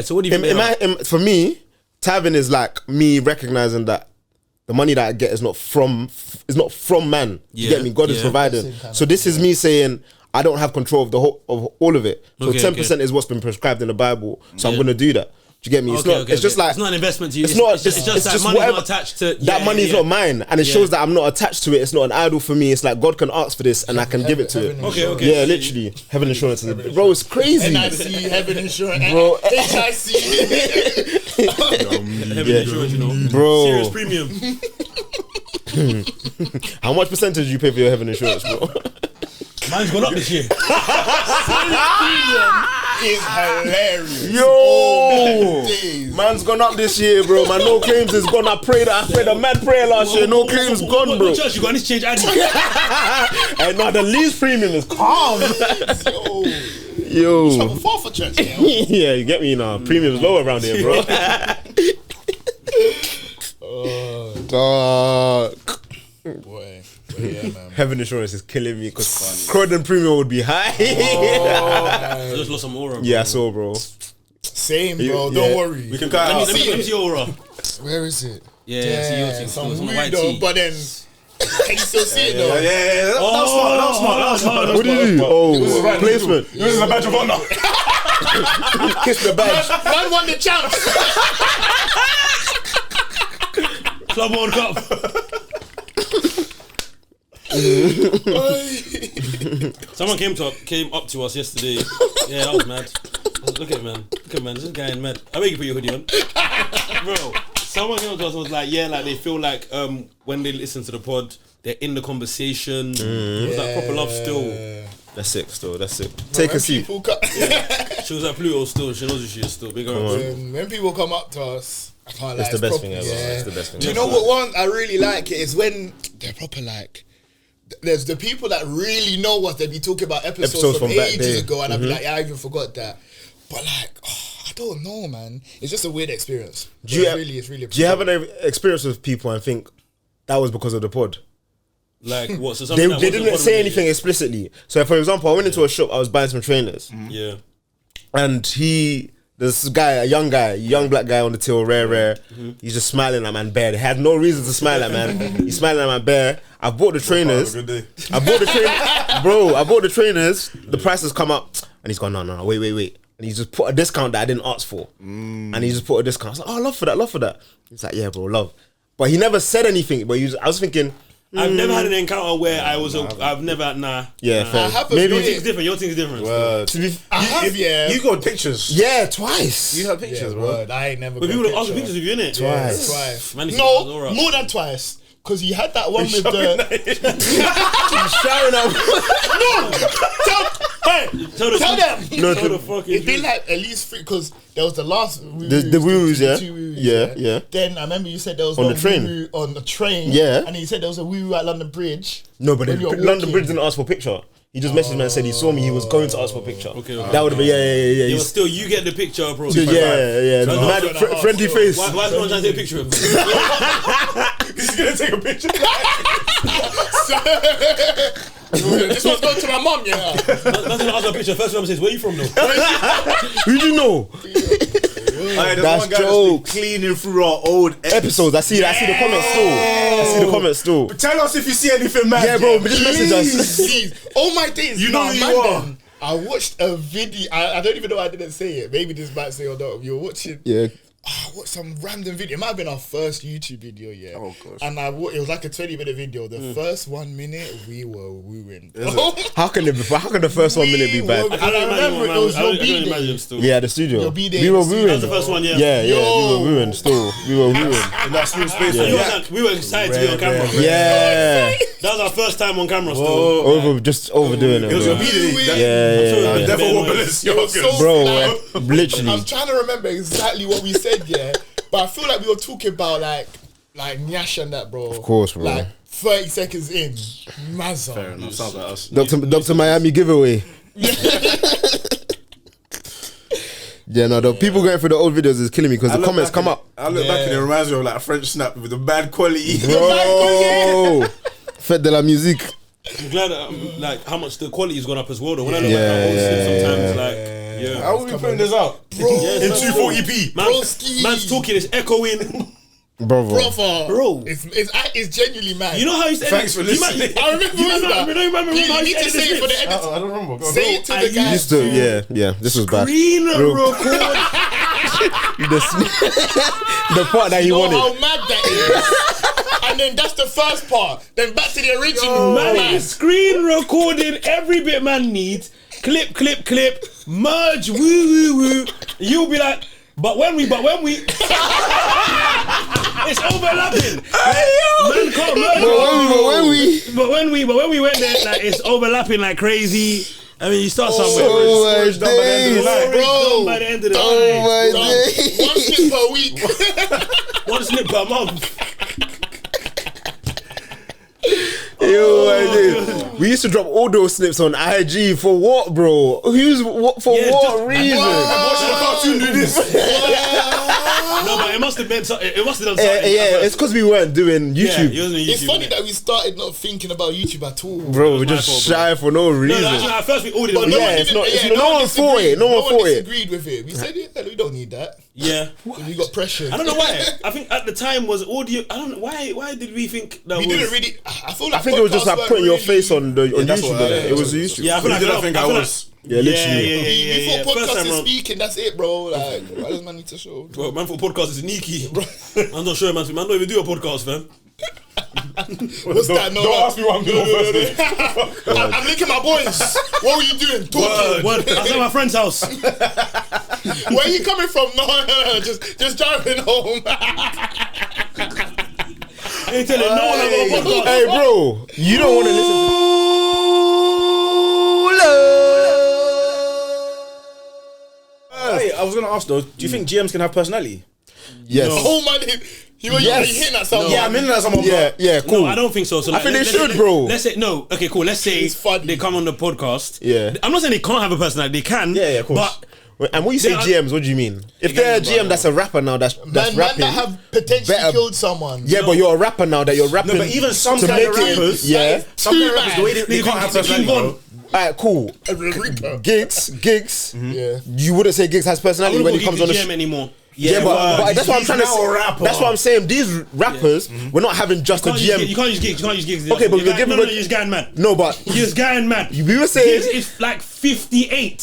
So what do you think? For me, tithing is like me recognizing that the money that I get is not from man. You get me? God is providing. So this is me saying I don't have control of all of it. So 10% is what's been prescribed in the Bible. So I'm gonna do that. Do you get me? It's just like it's not an investment to you. It's just that money's not attached to that money is not mine, and it shows that I'm not attached to it. It's not an idol for me. It's like God can ask for this, and I can give it to it. Okay. Yeah, literally, heaven insurance is bro. It's crazy. NIC, heaven insurance, bro. HIC, heaven insurance, you know, bro. Serious premium. How much percentage do you pay for your heaven insurance, bro? Mine's gone up this year. is hilarious. Yo, man's gone up this year, bro. My no claims is gone. I prayed a mad prayer last year. No claims gone, bro. What church you got? I need to change ID. And now the lease premium is calm. Yo. Travel far for church now. Yeah, you get me now. Premium's low around here, bro. Dark. Boy. Yeah, man. Heaven insurance is killing me because Croydon premium would be high. I just lost some aura, bro. Yeah, I saw, bro. Same, bro. Don't worry. We can cut out. Let me see your aura. Where is it? Yeah, see your thing. Some It's on the weird white though, tee. but then can you still see it though? Yeah. That was smart. What did you do? Oh, placement. This is a badge of honor. Kiss the badge. Man won the champ. Club World Cup. Someone came up to us yesterday. Yeah, that was mad. Look at man. This is guy mad. I bet you put your hoodie on, bro. Someone came up to us and was like, like they feel like when they listen to the pod, they're in the conversation. It was like proper love still. That's sick, still. That's sick. Take a seat. She was at Pluto still. She knows who she is still. Big up. When people come up to us, I can't lie. It's the best thing ever. It's the best thing. Do you know what one I really like? It is when they're proper like. There's the people that really know us. They be talking about episodes from ages ago, and I'll be like, yeah, I even forgot that. But like, I don't know, man. It's just a weird experience. Do you have an experience with people and think that was because of the pod? Like what? So they didn't say anything explicitly. So, for example, I went into a shop. I was buying some trainers. Yeah, and this guy, a young black guy on the till, rare. He's just smiling at man bare. He had no reason to smile at man. He's smiling at man bare. I bought the trainers. I bought the trainers. The price has come up, and he's gone, no, wait. And he just put a discount that I didn't ask for. And he just put a discount. I was like, oh, love for that. He's like, yeah, bro, love. But he never said anything. But I was thinking, I've never had an encounter where I've never. Yeah, fair. Maybe your thing's different. Your thing's different. You got pictures. Yeah, twice. You have pictures, bro. I ain't never. But people ask for pictures of you, innit? Twice. Man, no, more than twice. Because you had that one with the. Showing up. Tell them. No, the fucking. It's been like at least three. Because there was the last. The woo-woos, yeah. Yeah. Then I remember you said there was on the train. On the train. Yeah. And you said there was a woo at London Bridge. No, but London Bridge didn't ask for a picture. He just messaged me and said he saw me. He was going to ask for a picture. Okay. That would have been yeah. But still, you get the picture, bro. Yeah. Friendly face. Why is no one trying to take a picture of him? He's gonna take a picture. This one's going to my mum, yeah. That's gonna ask a picture. First one says, "Where you from, though?" Who do you know? That's jokes. Cleaning through our old episodes. I see the comments still. But tell us if you see anything, man. Yeah, bro. But just message us. Please. Oh my days. You know who you are. I watched a video. I don't even know why I didn't say it. Maybe this might say or not. You were watching. Yeah. I watched some random video. It might have been our first YouTube video, yeah. Oh gosh. And it was like a 20-minute video. The first 1 minute we were wooing. How can the first 1 minute be bad? I remember it was your B-Day. Yeah, the studio. Your B-Day. We were wooing. That was the first one, yeah. Yeah. We were wooing still. We were wooing. In that small space. We were excited to be on camera. Yeah. That was our first time on camera still. Overdoing it. It was your B-Day. Yeah. Bro, literally. I'm trying to remember exactly what we said, yeah. But I feel like we were talking about like Nyash and that, bro. Of course, bro. Like 30 seconds in, Mazza. Fair enough. Sounds like us. Dr. Miami giveaway. Yeah, no, the people going through the old videos is killing me because the comments come up. I look back and it reminds me of like a French snap with a bad quality. Bro, Fête de la musique. I'm glad like how much the quality has gone up as well though. When I look back at old stuff sometimes like How are we putting this out? Bro, in 240p. Man's talking, it's echoing. Bro. It's genuinely mad. You know how you said Thanks for listening. I remember You need to say it for the edit. I don't remember. Say it to the guy. Used to, yeah, this was bad. Screen record. The part that he wanted. How mad that is. And then that's the first part. Then back to the original. Man is screen recording every bit man needs. Clip, merge, woo. You'll be like, but when we it's overlapping. Man can't merge. But when we went there, like it's overlapping like crazy. I mean, you start somewhere. Oh my days, bro. By the end of the oh my days. 1 slip per week. 1 slip per month. We used to drop audio snips on IG for what, bro? For what reason? No, but it must have been. It must have done something. Yeah, it's because we weren't doing YouTube. It's funny that we started not thinking about YouTube at all. Bro, we're just shy for no reason. No, at first we ordered it. No one thought it. No one disagreed with it. We said, we don't need that. Yeah. We got pressure. I don't know why. I think at the time was audio. I don't know why did we think that didn't really. I think it was just like putting your face on YouTube. It was YouTube. Yeah, I think I was. Yeah, literally. Before podcast is speaking, that's it, bro. Like, why does man need to show? Bro, man, for podcast is sneaky. I'm not sure, man. Man, don't even do a podcast, fam. What's that? No, don't ask me what I'm doing first. I'm linking my boys. What were you doing? Talking. I was at my friend's house. Where are you coming from? No. Just driving home. I ain't telling no one about podcast. Hey, bro, you don't want to listen to. Hey, I was gonna ask though, do you think GMs can have personality? Yes. Oh man, you hitting at someone. Yeah, I'm hitting at someone. Yeah, cool. No, I don't think so. So I think they should, bro. Let's say no. Okay, cool. Let's say they come on the podcast. Yeah. I'm not saying they can't have a personality. They can. Yeah, of course. And when you say GMs, what do you mean? If they're a GM that's a rapper now, that's rapping. Man that have potentially killed someone. Yeah, but you're a rapper now that you're rapping. No, but even some kind of rappers, some kind of rappers, the way they can't have personality, bro. Alright, cool. Gigs. Yeah. You wouldn't say Gigs has personality when he comes on the GM anymore. Yeah, but that's what I'm trying to say. That's what I'm saying. These rappers, we're not having just a GM. You can't use gigs. Okay, but you're giving no, you're going mad. No, but you're going mad. We were saying it's like 58.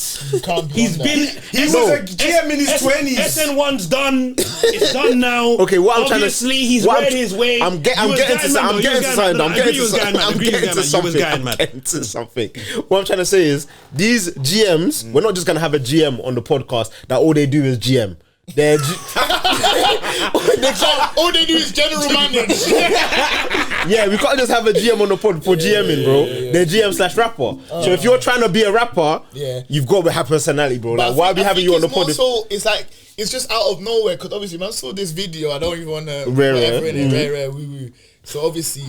He's been. He was a GM in his 20s. SN1's done. It's done now. Okay, what I'm trying to. Obviously, he's read his way. I'm getting to something. What I'm trying to say is these GMs. We're not just gonna have a GM on the podcast that all they do is GM. All they do is general manage. Yeah, we can't just have a GM on the pod for GMing, bro. They're GM/rapper. So if you're trying to be a rapper, you've got to have personality, bro. Like, why are we having you on the pod? So it's like it's just out of nowhere because obviously man saw this video. I don't even want to rare. So obviously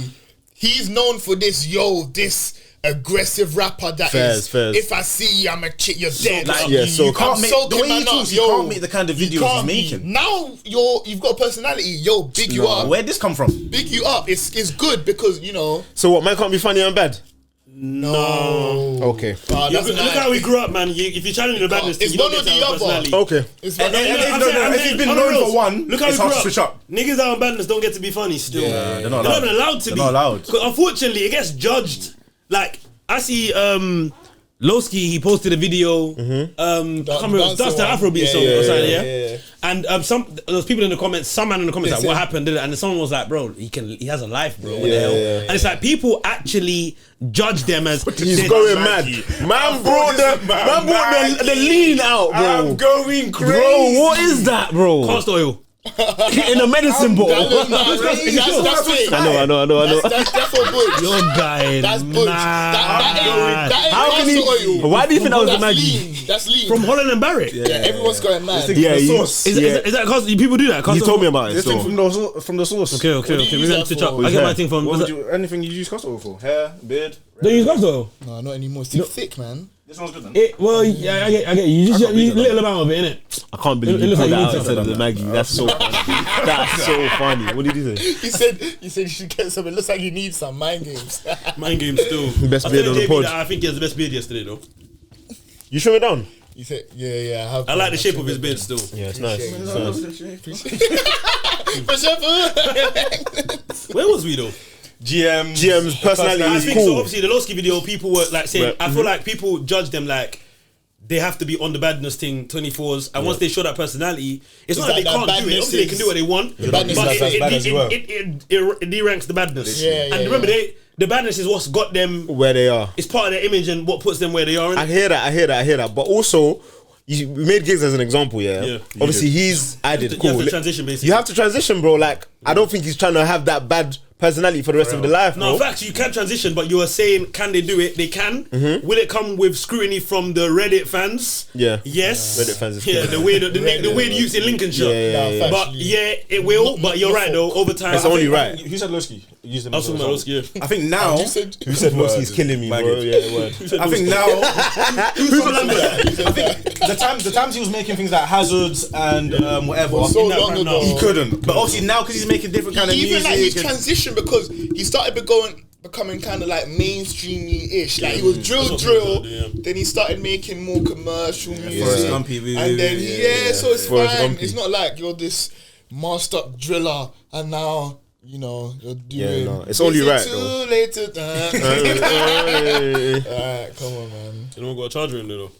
he's known for this. This aggressive rapper that is. If I see you, I'ma cheat you dead. You can't make the way he talks. You can't make the kind of videos he's making. Now you've got personality. Big you up. Where'd this come from? Big you up. It's good because you know. So what? Man can't be funny and bad. No. Okay. Look how we grew up, man. If you challenge the badness, it's you don't one or get the other. Personality. Okay. If you've been known for one, look how we it's grew hard to up. switch up. Niggas that are badness don't get to be funny still. Yeah, they're not allowed to be. They're not allowed. Because unfortunately, it gets judged. Like I see Lowski, he posted a video. I can't remember, it was Dust and Afrobeat song or something, yeah. And those people in the comments, some man in the comments like, what happened? And someone was like, bro, he has a life, bro. What the hell? And it's like people actually judge them as he's going mad. Man brought the lean out, bro. I'm going crazy. Bro, what is that, bro? Cost oil. In a medicine bottle. That's fake. I know. That's for Bush. You're dying. That's Bush. That How can he? Why do you think that was a Maggie? That's lean. From Holland and Barrett. Yeah, everyone's going mad. Yeah, is that because people do that? You told me about it. This thing from the source. Okay. We're going to switch up. I get my thing from. Anything you use castor oil for? Hair, beard. Don't use castor oil? No, not anymore. It's too thick, man. This one's good then. Well, yeah, I get you. You just you little amount of it, innit? I can't believe It you looks put like you that need out to- instead of the Maggie. That's so funny. That's so funny. What did you say? You said you should get some. It looks like you need some mind games. Mind game still. Best I beard told on the JB pod. that I think he has the best beard yesterday, though. You show it down? You said, yeah, I have. I like the shape of his beard still. Yeah, it's nice. Where was we though? GM's personality I is think so. cool. Obviously, the Lowski video, people were like saying, Right. I feel like people judge them like they have to be on the badness thing 24s, and once they show that personality, it's not that they that can't do it. badness Obviously, they can do what they want, The but badness is as bad as well. it deranks the badness. Yeah, and remember, the badness is what's got them. Where they are. It's part of their image and what puts them where they are. I hear that. But also, we made Giggs as an example, yeah? Obviously, I did. You Cool. have to transition, basically. You have to transition, bro. Like, I don't think he's trying to have that bad personality for the rest of the life, bro. No, facts, you can transition, but you were saying, can they do it? They can. Will it come with scrutiny from the Reddit fans? Yeah. Yes. Reddit fans is Yeah, cool. the weird youths in Lincolnshire. Yeah. But yeah, it will. But you're right though. Over time, It's only right. Who said Lowski? I was talking about Lowski, yeah. I think now. Who said Lowski's killing me, bro? Yeah, word. I think now. I think the times he was making things like hazards and whatever. So long ago. He couldn't. But obviously now because he's making different kind of Even music. like his and- transition, because he started becoming kind of like mainstreamy-ish. Like he was drill, then he started making more commercial music, Forrest Gumpy, and then so it's Forrest fine. Gumpy. It's not like you're this masked up driller, and now you're doing. no, it's only right, Too though. late to. Alright, come on, man. You don't got a charger in there though.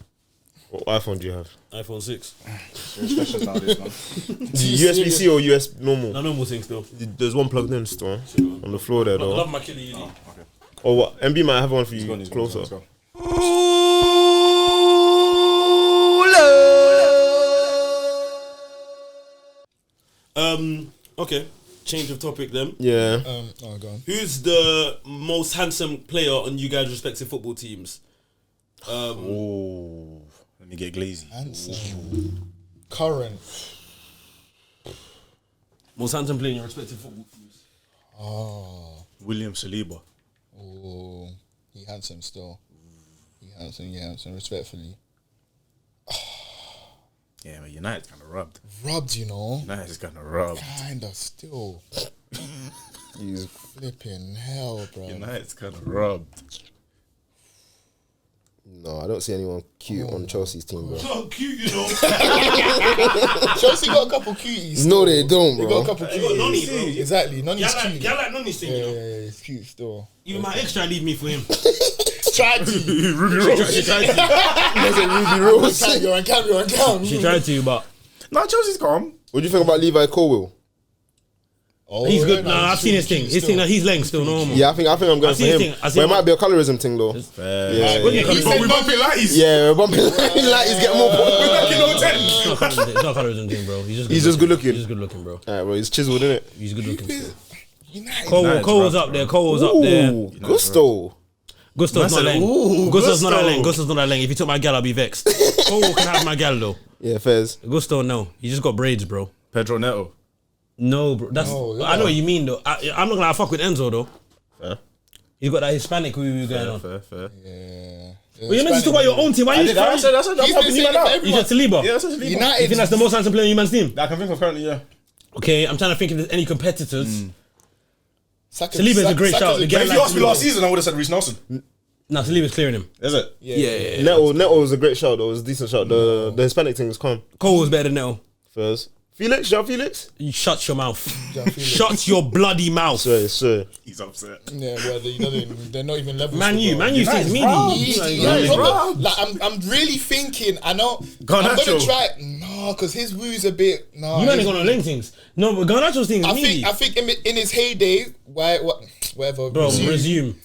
What iPhone do you have? iPhone 6. Special nowadays, man. USB-C or US normal? No normal thing still. There's one plugged in still on the floor there, I though. love my Kelly Uni. Or what? MB might have one for you Let's closer. go. Okay. Change of topic then. Yeah. Go on. Who's the most handsome player on you guys' respective football teams? Oh, let me get glazy. Handsome. Current. Most handsome player in your respective football teams. William Saliba. Oh, he handsome still. He handsome. Respectfully. Yeah, but United's kind of rubbed. Rubbed, you know. United's kind of rubbed. Kinda still. He's flipping hell, bro. United's kind of rubbed. No, I don't see anyone cute on Chelsea's team, bro. So cute, you know. Chelsea got a couple cuties. No, they don't, They bro. got a couple They got Noni, bro. cuties. Exactly. Noni's cute. Y'all like Noni's thing, you know. Yeah, he's cute still. Even my ex tried to leave me for him. Tried to. Ruby Rose. She tried to. Ruby Rose. You're on cam. She tried to, but No, Chelsea's calm. What do you think about Levi Colwill? Oh, he's good. yeah, Nah, I've seen his thing. His thing, he's length still normal. Yeah, I think I'm going I've for seen him. his thing. I've But seen it might one- be a colorism thing, though. Yeah. When he said We no, bump it like he's. Yeah, bumping like he's getting more points. It's not colorism thing, bro. He's just good looking. He's just good looking, bro. Alright, bro, he's chiseled, isn't it? He's good looking. Still. United. Cole was up there. Cole was up there. Ooh, Gusto. Gusto's not leng. Gusto's not that leng. Gusto's not that leng. If you took my gal, I'd be vexed. Cole can have my gal though. Yeah, Fez. Gusto, no. He just got braids, bro. Pedro Neto. No, bro. That's. No, I know what you mean though. I'm not gonna fuck with Enzo though. Fair. He's got that Hispanic who going on. Fair. Yeah. Well, you're meant to talk about your own team. Why are you That's trying? I'm He's been helping you saying man it out. for You said everyone. Saliba. Yeah, that's what Saliba. United. You think that's the most handsome player in your man's team? That I can think of currently, yeah. Okay, I'm trying to think if there's any competitors. Saka's Saliba's a great shout. The But guy if you like asked me last season, I would have said Reece Nelson. No, Saliba's clearing him. Is it? Yeah. Neto was a great shot, though. It was a decent shot. The Hispanic thing was calm. Cole was better than Neto. Fez. Felix, Jean Felix? You shut your mouth. Shut your bloody mouth. Sorry. He's upset. Yeah, well, they're not even level. Man, you thinks meaty. I'm really thinking. I know. Garnacho. I'm gonna try. No, because his woo's a bit. No, You man ain't gonna link things. No, but Garnacho's thing is meaty. I think in his heyday, whatever. Bro, resume.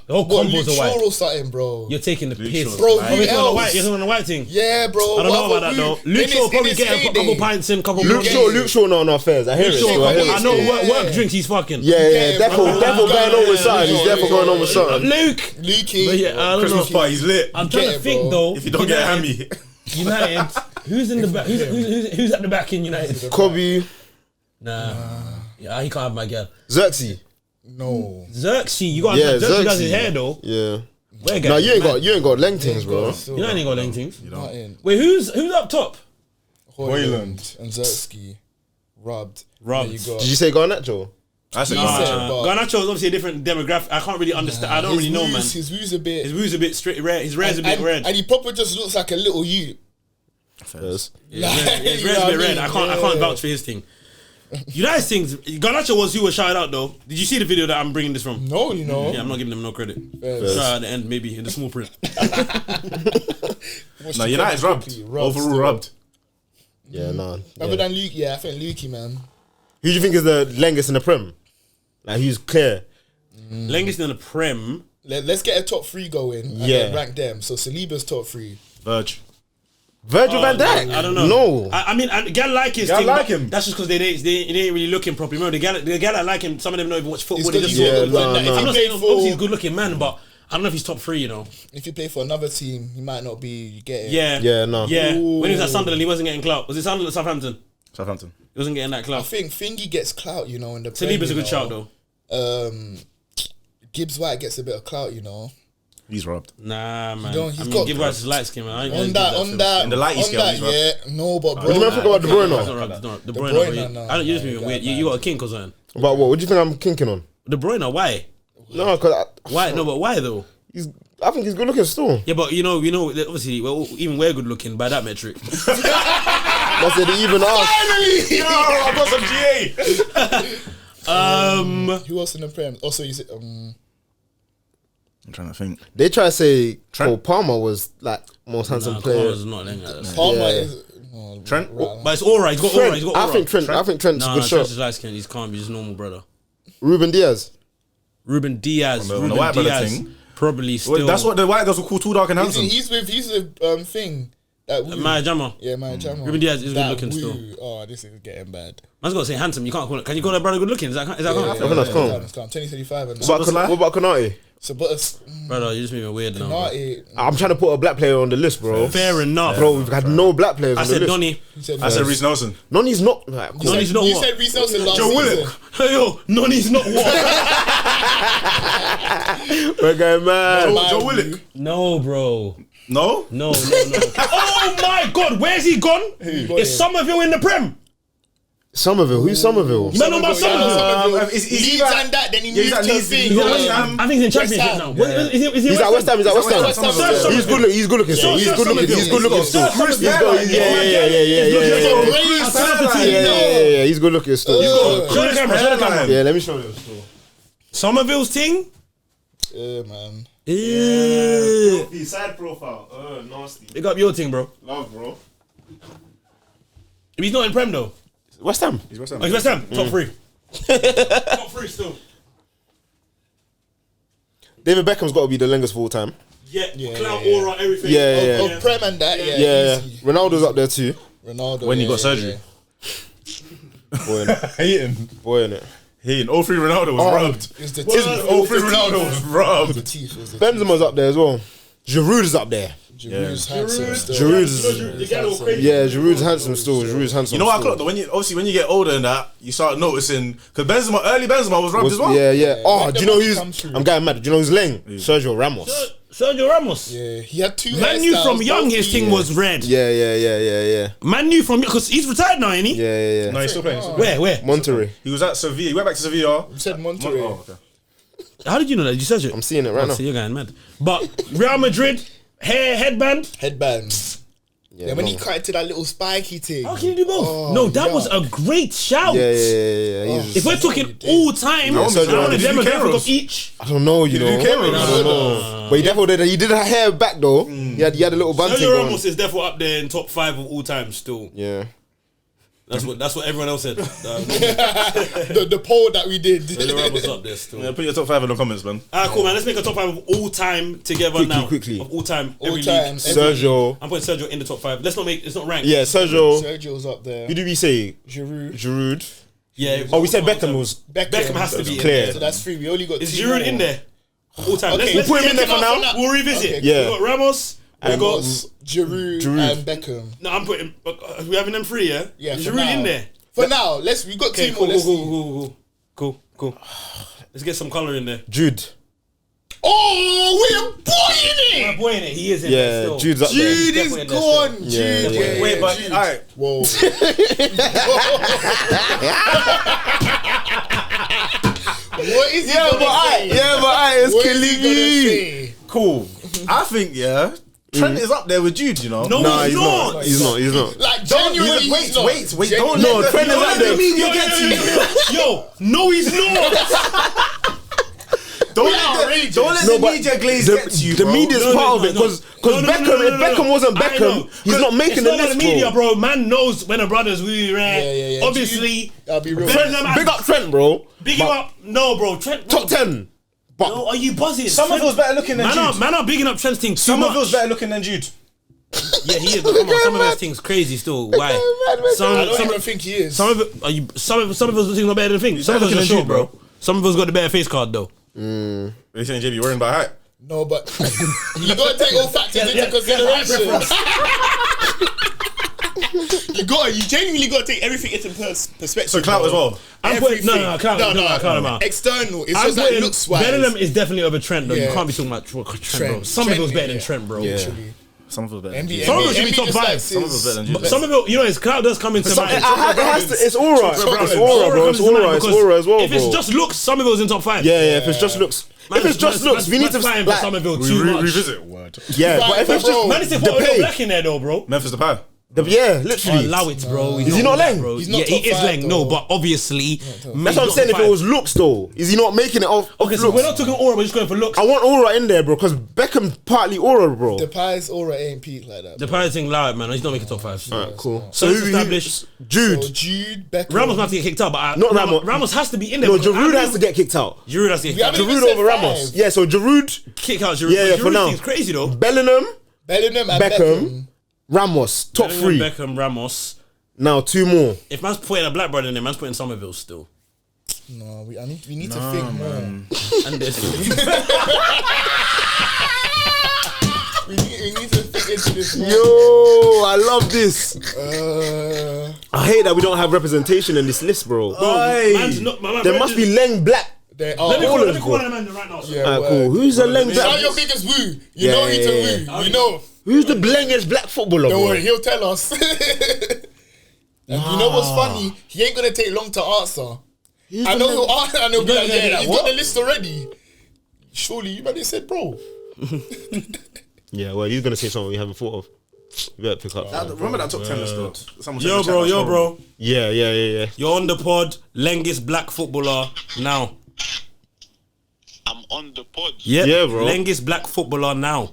The whole What, combo's Luke a white. Shaw or something, bro? You're taking the piss. Shaw. Bro, You're who talking on the else? white. You're talking on the white thing. Yeah, bro. I don't know what about that other though. Luke? Luke Shaw probably getting a couple pints in, couple. Luke Shaw, no, Fez. I hear it. Luke still, I hear Shaw, it. I know Yeah. work drinks. He's fucking. Yeah, bro. Defo going on with something. He's Yeah, defo going on with something. Luke. Lukey. But yeah, I don't Christmas know. party's lit. I'm trying Get to it, think bro. though. If you don't get a hammy. United. Who's in the back? Who's at the back in United? Kobe, Nah. Yeah, he can't have my girl. Xerxes. No. Xerxes, you got Yeah, Xerxes does his Xerxes. hair though. Yeah. No, you ain't got leng things, bro. You know, I ain't got leng things. You don't. Wait, who's up top? Hoyland and Zertsky. Rubbed. There you go. Did you say Garnacho? I said Garnacho is obviously a different demographic. I can't really understand. I don't really know, man. His woo's a bit. His bit straight red. His red's a bit red. And he proper just looks like a little you. First. Yeah, his red's a bit red. I can't vouch for his thing. United's things. Garnacho was who was shouted out though. Did you see the video that I'm bringing this from? No, you know. Yeah, I'm not giving them no credit. Shout out at the end, maybe in the small print. No, United's rubbed. Overall rubbed. Yeah, no. Other than Luke, I think Lukey, man. Who do you think is the longest in the Prem? Like, who's clear? Longest in the Prem. Let's get a top 3 going. And then rank them. So Saliba's top 3. Virgil van Dijk? I don't know. No. I mean, gal like his thing. Like him. That's just because they ain't really looking properly. Remember, the gal that like him, some of them don't even watch football. It's I'm not saying for, obviously he's a good looking man, but I don't know if he's top 3, you know. If you play for another team, he might not be. You get it. Yeah. No. Yeah. When he was at Sunderland, he wasn't getting clout. Was it Sunderland or Southampton? Southampton. He wasn't getting that I clout. think Thingy gets clout, you know. In the Saliba's a good shout though. Gibbs White gets a bit of clout, you know. He's rubbed. Nah, man. He's got Gibbs White's light skin, man. On that, In the lighty scale, he's rubbed. no, but bro. What do you think about De Bruyne? De Bruyne, I don't use me weird. You got a kink or something? About what? What do you think I'm kinking on? De Bruyne, why? No, because Why? No, but why though? I think he's good looking still. Yeah, but you know, obviously, even we're good looking by that metric. That's it, even us. Finally! Yo, I got some GA. Who else in the Prem? Also, you said I'm trying to think. They try to say Cole Palmer was like most handsome player. Palmer's not like that. Palmer is Trent? But it's alright. He's got aura. He's got aura. I think Trent's a No, good shot. Trent's just light skinned. He's calm. He's just normal, brother. Ruben Diaz. Ruben Diaz. On the white brother thing. Probably still. Well, that's what the white girls will call too dark and handsome. he's with thing. That woo. Maya Jama. Yeah, Maya Jama. Ruben Diaz is good looking woo. still. Oh, this is getting bad. Man's got to say handsome. You can't call it. Can you call that brother good looking? Is that calm? I think that's calm. 2035 and What about Konate? so, but Brother, you're just moving weird now. Konate. I'm trying to put a black player on the list, bro. Fair enough. Bro, we've had no black players I on the said list. Donny. I said Reece Nelson. Nonny's not. Right, cool. Nonny's not You what? said Reece Nelson last Joe season. Willock. Hey, yo, Nonny's not what? We're going mad. Joe Willock. No, bro. No? No. Oh my God, where's he gone? Is Somerville in the Prem? Somerville. Who's Somerville? You know about Somerville? Is Leeds that- and that, then he Yeah, he's moved at to Leeds. thing. He's at West Ham. I think he's in Championship West now. Ham. What- Is he He's at West Ham. He's at West Ham. West Ham. He's good. He's good looking still. He's good looking. He's good looking still. Chris Yeah. He's good looking still. Show the camera, show the camera. Yeah, let me show you. Somerville's thing? Yeah, man. Yeah. Side profile. Nasty. Pick up your thing, bro. Love, bro. If he's not in Prem though. West Ham. He's West Ham. Oh, he's West Ham. Top 3. Top 3 still. David Beckham's got to be the longest of all time. Yeah. Clout, aura, everything. Yeah. Of Prem and that, Yeah. easy. Ronaldo's up there too. Ronaldo. When he got surgery. Boy, Hating. innit? Hating. 03 Ronaldo was rubbed. It's the His teeth. 03 Ronaldo was The rubbed. teeth was the Benzema's up there as well. Giroud's up there. Giroud's handsome still. Giroud's handsome still. Giroud's handsome. You know what I still. clocked though? When you get older and that, you start noticing because early Benzema was rubbed as well. Yeah. Oh, do you know who's? Come through. I'm getting mad. Do you know who's Leng? Sergio Ramos. Sergio Ramos. Yeah, he had 2 Man knew hairstyles, from young both his thing years. was red. Yeah. Man knew from because he's retired now, ain't he? Yeah. No, he's still playing. Where? Monterrey. He was at Sevilla. He went back to Sevilla. You said Monterrey. Oh, okay. How did you know that? Did you search it? I'm seeing it right now. So you're going mad. But Real Madrid, headband. Headband. Yeah, when he cut it to that little spiky thing. How can you do both? No, that was a great shout. Yeah. If we're talking all time, I Sergio want a Ramos. demographic of each. I don't know, you know. do cameras. I don't know. But he definitely did. He did have hair back though. He had a little bun thing Sergio going. Ramos is definitely up there in top 5 of all time still. Yeah. That's what everyone else said. the poll that we did. Sergio Ramos up there still. Yeah, put your top 5 in the comments, man. Alright, cool, man. Let's make a top 5 of all time together now. Quickly. Of all time, All every time. league. Sergio. I'm putting Sergio in the top 5. Let's not rank. Yeah, Sergio. Sergio's up there. Who did we say? Giroud. Yeah. Oh, we said Beckham was. Beckham has to be clear. in So there. that's 3. We only got 2 Is Giroud in more. there? All time. Okay, Let's put him in there take for out now. We'll revisit. Okay. Yeah. We got Ramos. We got. Giroud and Beckham. No, I'm putting. We having them 3, yeah. Yeah, Is for Giroud now. in there? For now, we got 2 more. Let's see. Cool. Let's get some colour in there. Jude. Oh, we're boying it. We're boying it. He is in there still. Jude's up there. Jude is gone. Jude. Wait, but alright. Whoa. What is he gonna say? It's What is he gonna say? Cool. I think Trent is up there with Jude, you know. No, he's not. He's not. Like genuinely, Wait. Don't No, let Trent is up there. Yo, no, he's not. Don't let the media glaze get to you, The bro. media's part of it because Beckham, if Beckham wasn't Beckham, he's not making the list, list, the media, bro. Man knows when a brother's really rare. Yeah. Obviously, I'll be real. Big up Trent, bro. Big him up. No, bro. Trent. Top 10. But No, are you buzzing? Somerville's better looking than Jude. Man are bigging up Trent's thing too much. Somerville's better looking than Jude. Yeah, he is. But come on, some of his things crazy still. Why? I don't even think he is. Some of his things are better than things. Some of better his than are short, Jude, bro. bro. Some of us got the better face card though. Are you saying JB worrying about height? No, but you gotta take all factors into consideration. You genuinely gotta take everything into perspective. So clout bro. as well. I'm putting clout. External. It's I'm just like putting looks wise. Bellingham is definitely over Trent though. You Yeah. can't be talking about Trent, bro. Trent, Somerville's better than yeah. Trent, bro. Literally. Somerville's better. Somerville should be top 5. Somerville's better than Jude. Somerville, you know, his clout does come into mind. it's aura. It's aura, bro. It's aura. It's aura as well, bro. If it's just looks, Somerville's in top 5. Yeah, if it's just looks. If it's just looks, we need to flying for like, Somerville too much. Revisit word. yeah, but if it's just Man, it's the put pay, black in there though, bro. Memphis Depay. literally. Allow it, bro. Is he not Lang? bro. He's not Yeah, he top is five, Lang. No, though. but obviously, That's what I'm saying. If it top was looks, though, is he not making it off? okay, so looks? we're not talking aura. We're just going for looks. I want aura in there, bro, because Beckham partly aura, bro. The Pies aura ain't peak like that. The Pirates thing loud, man. He's not making top 5. Alright, cool. So it's established. Jude. So Jude, Beckham. Ramos might have to get kicked out, but Not Ramos. Ramos has to be in there. No, because Giroud I has to get kicked out. Giroud has to get kicked out. haven't even Giroud said over five. Ramos. Yeah, so Giroud, Kick out Giroud. Yeah, for Giroud now. thing's crazy though. Bellingham, Bellingham and Beckham, Ramos, top Bellingham, 3. Beckham, Ramos. Now 2 more. If man's putting a black brother in there, man's putting Somerville still. No, we need to think more. And there's We need to think into this more. Yo, I love this. I hate that we don't have representation in this list, bro. man's not. There must be Leng Black. There Let me are. call one of them right now. Yeah, Alright, word. cool. Who's the Leng Shout Black? your biggest woo. You Yeah, know he's yeah, a woo. You know. Who's the blangest black footballer, Don't bro? worry, he'll tell us. And you know what's funny? He ain't gonna take long to answer. I know he'll answer and he'll be like, yeah, he's got the list already. Surely, you better said, bro. Yeah, well, he's gonna say something we haven't thought of. You better pick up. Remember that top 10 list though? Someone said Yo, in the bro, chat, yo, bro. Yeah. You're on the pod. Lengest black footballer now. I'm on the pod. Yep. Yeah, bro. Lengest black footballer now.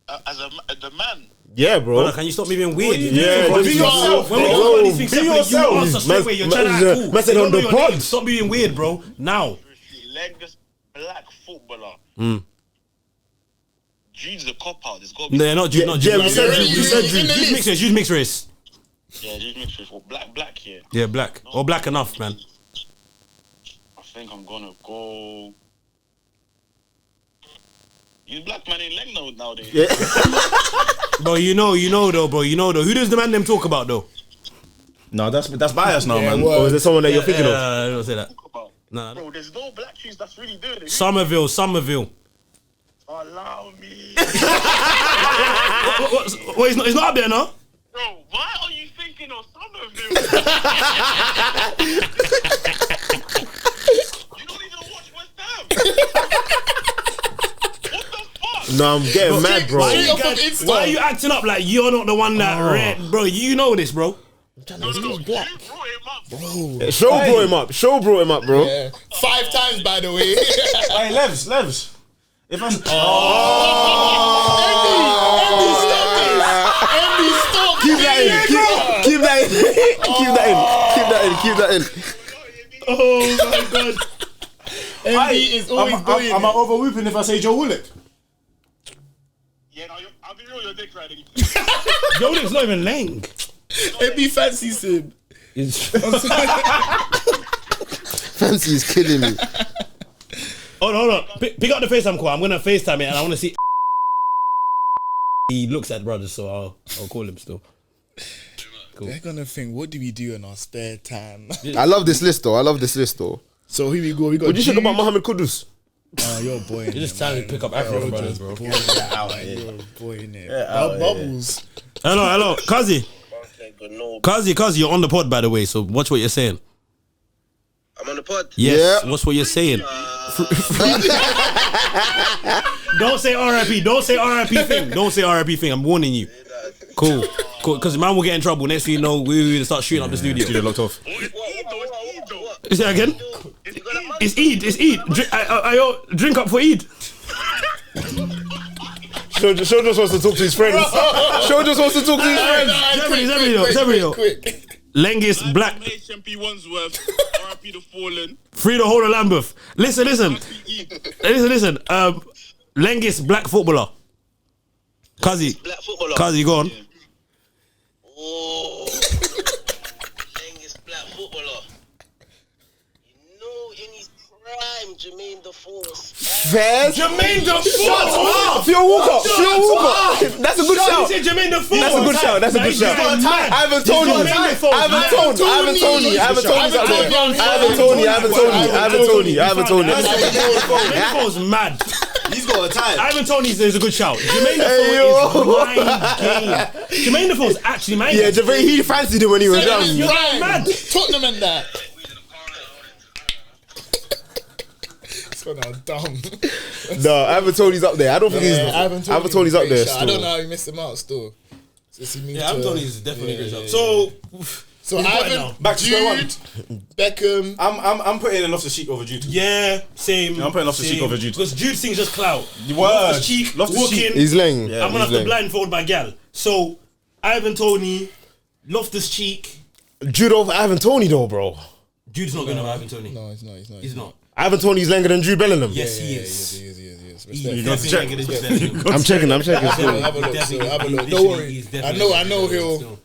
The man. Yeah, bro. Brother, can you stop me being weird? Yeah, Bro, just be yourself. When we bro. talk about these things, Be separately, yourself. you answer straight away. You're trying to act cool. Man said You on don't the know your pod. name. Stop being weird, bro. Now. Longest black footballer. Jude's a cop out. There's got to be. No, not Jude. Not Yeah, Jude. we said Jude. We said He's in Jude. the Jude mixed race. Jude mixed race. Yeah, Jude mixed with black here. Yeah, black or black enough, man. I think I'm gonna go. You black man ain't leg nowadays. Yeah. Bro, you know though, bro. You know though. Who does the man them talk about though? No, that's bias now, man. well, Or is there someone that you're thinking of? I don't say that. Talk about. Nah. Bro, there's no black shoes that's really doing it. Somerville. Allow me. What? He's not up there, no? Bro, why are you thinking of Somerville? You don't even watch West Ham. What the fuck? No, I'm getting mad, bro. Straight off of Insta. Why are you acting up like you're not the one that read, bro? You know this, bro. No, you brought him up, bro. Show brought him up, bro. Yeah. 5 times, by the way. Hey, Levs. If I'm Andy, stop. Keep that in. Oh my god. Andy is always doing am I over whooping if I say Joe Willock? Yeah, no, I'll be real, your dick riding. Yode's not even Lang. Andy fancies him. Fancy is killing me. Hold on. Pick up the FaceTime call. I'm gonna FaceTime it and I want to see. He looks at brothers, so I'll call him still. Cool. They're gonna think, what do we do in our spare time? I love this list though. So here we go. We got. What do you think Jude. about Mohamed Kudus? You're a boy. You're just trying to pick up Afro brothers, bro. You're a boy in there. Bubbles. Hello, Kazi. Kazi, you're on the pod, by the way, so watch what you're saying. I'm on the pod. Yes, watch what you're saying. Don't say RIP. Don't say RIP thing. Don't say RIP thing. I'm warning you. Cool. Because man will get in trouble. Next thing you know, we start shooting up the studio. Studio locked off. Is that again? It's Eid. Drink up for Eid. Show just wants to talk to his friends. Show just wants to talk to his friends. It's every Lengest black. SMP Wandsworth, RIP the fallen. Free the whole of Lambeth. Listen. Lengest black footballer. Kazi, go on. Oh, youngest black footballer. You know, in his prime, Jermaine the Force. Fairs. Jermaine the Force. Theo Walker. That's a good shout. He said Jermaine the Force. That's a good shout. Ivan Toney. Jermaine the Force mad. He's got a time. Ivan Toney is a good shout. Jermaine the Force is mind game. Jermaine the Force actually mind game. Yeah, he fancied him when he was young. You're mad. Tottenham and that. So now dumb. No, Ivan Toney's up there. I don't think he's. Ivan Toney's up there. I don't know how he missed him out still. Ivan Toney is definitely a good shout. So Ivan, back to square one. Beckham. I'm putting Loftus Cheek over Jude. Yeah, same. I'm putting Loftus Cheek over Jude because Jude sings just clout. Loftus Cheek, walking. He's lame. Yeah, I'm gonna have to blindfold my gal. So Ivan Toney, Loftus Cheek. Jude over Ivan Toney though, bro. Jude's not gonna have Ivan Toney. No, he's not. Ivan Toney's longer than Jude Bellingham. Yes, he is. He is. You got to check. I'm checking. Have a look. Don't worry. I know he'll.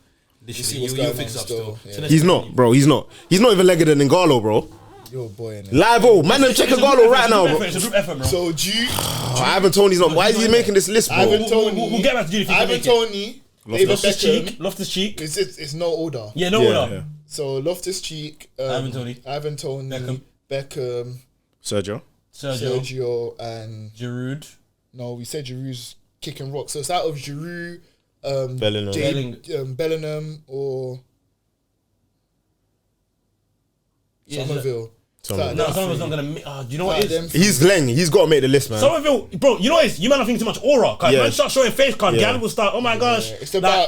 You'll fix up still. He's not, bro. He's not even legger than Ngalo, bro. You're a boy. Live, man, them check Ngalo right now, bro. It's a group effort, bro. So Jude. Ivan Toney's not. Why is he making this list, bro? Ivan Toney. We'll get back to Jude if you can Ivan make Toney. Loftus Cheek. It's no order. Yeah, no order. Yeah. So Loftus Cheek. Ivan Toney. Beckham. Sergio, and Giroud. No, we said Giroud's kicking rock. So it's out of Giroud, Bellingham or Somerville. No, Somerville's not gonna. Do you know what it is? He's Leng. He's got to make the list, man. Somerville, bro. You know what it is? You might not think too much aura. Cause man start showing face card. Yeah. Gal will start. Oh my gosh. Yeah.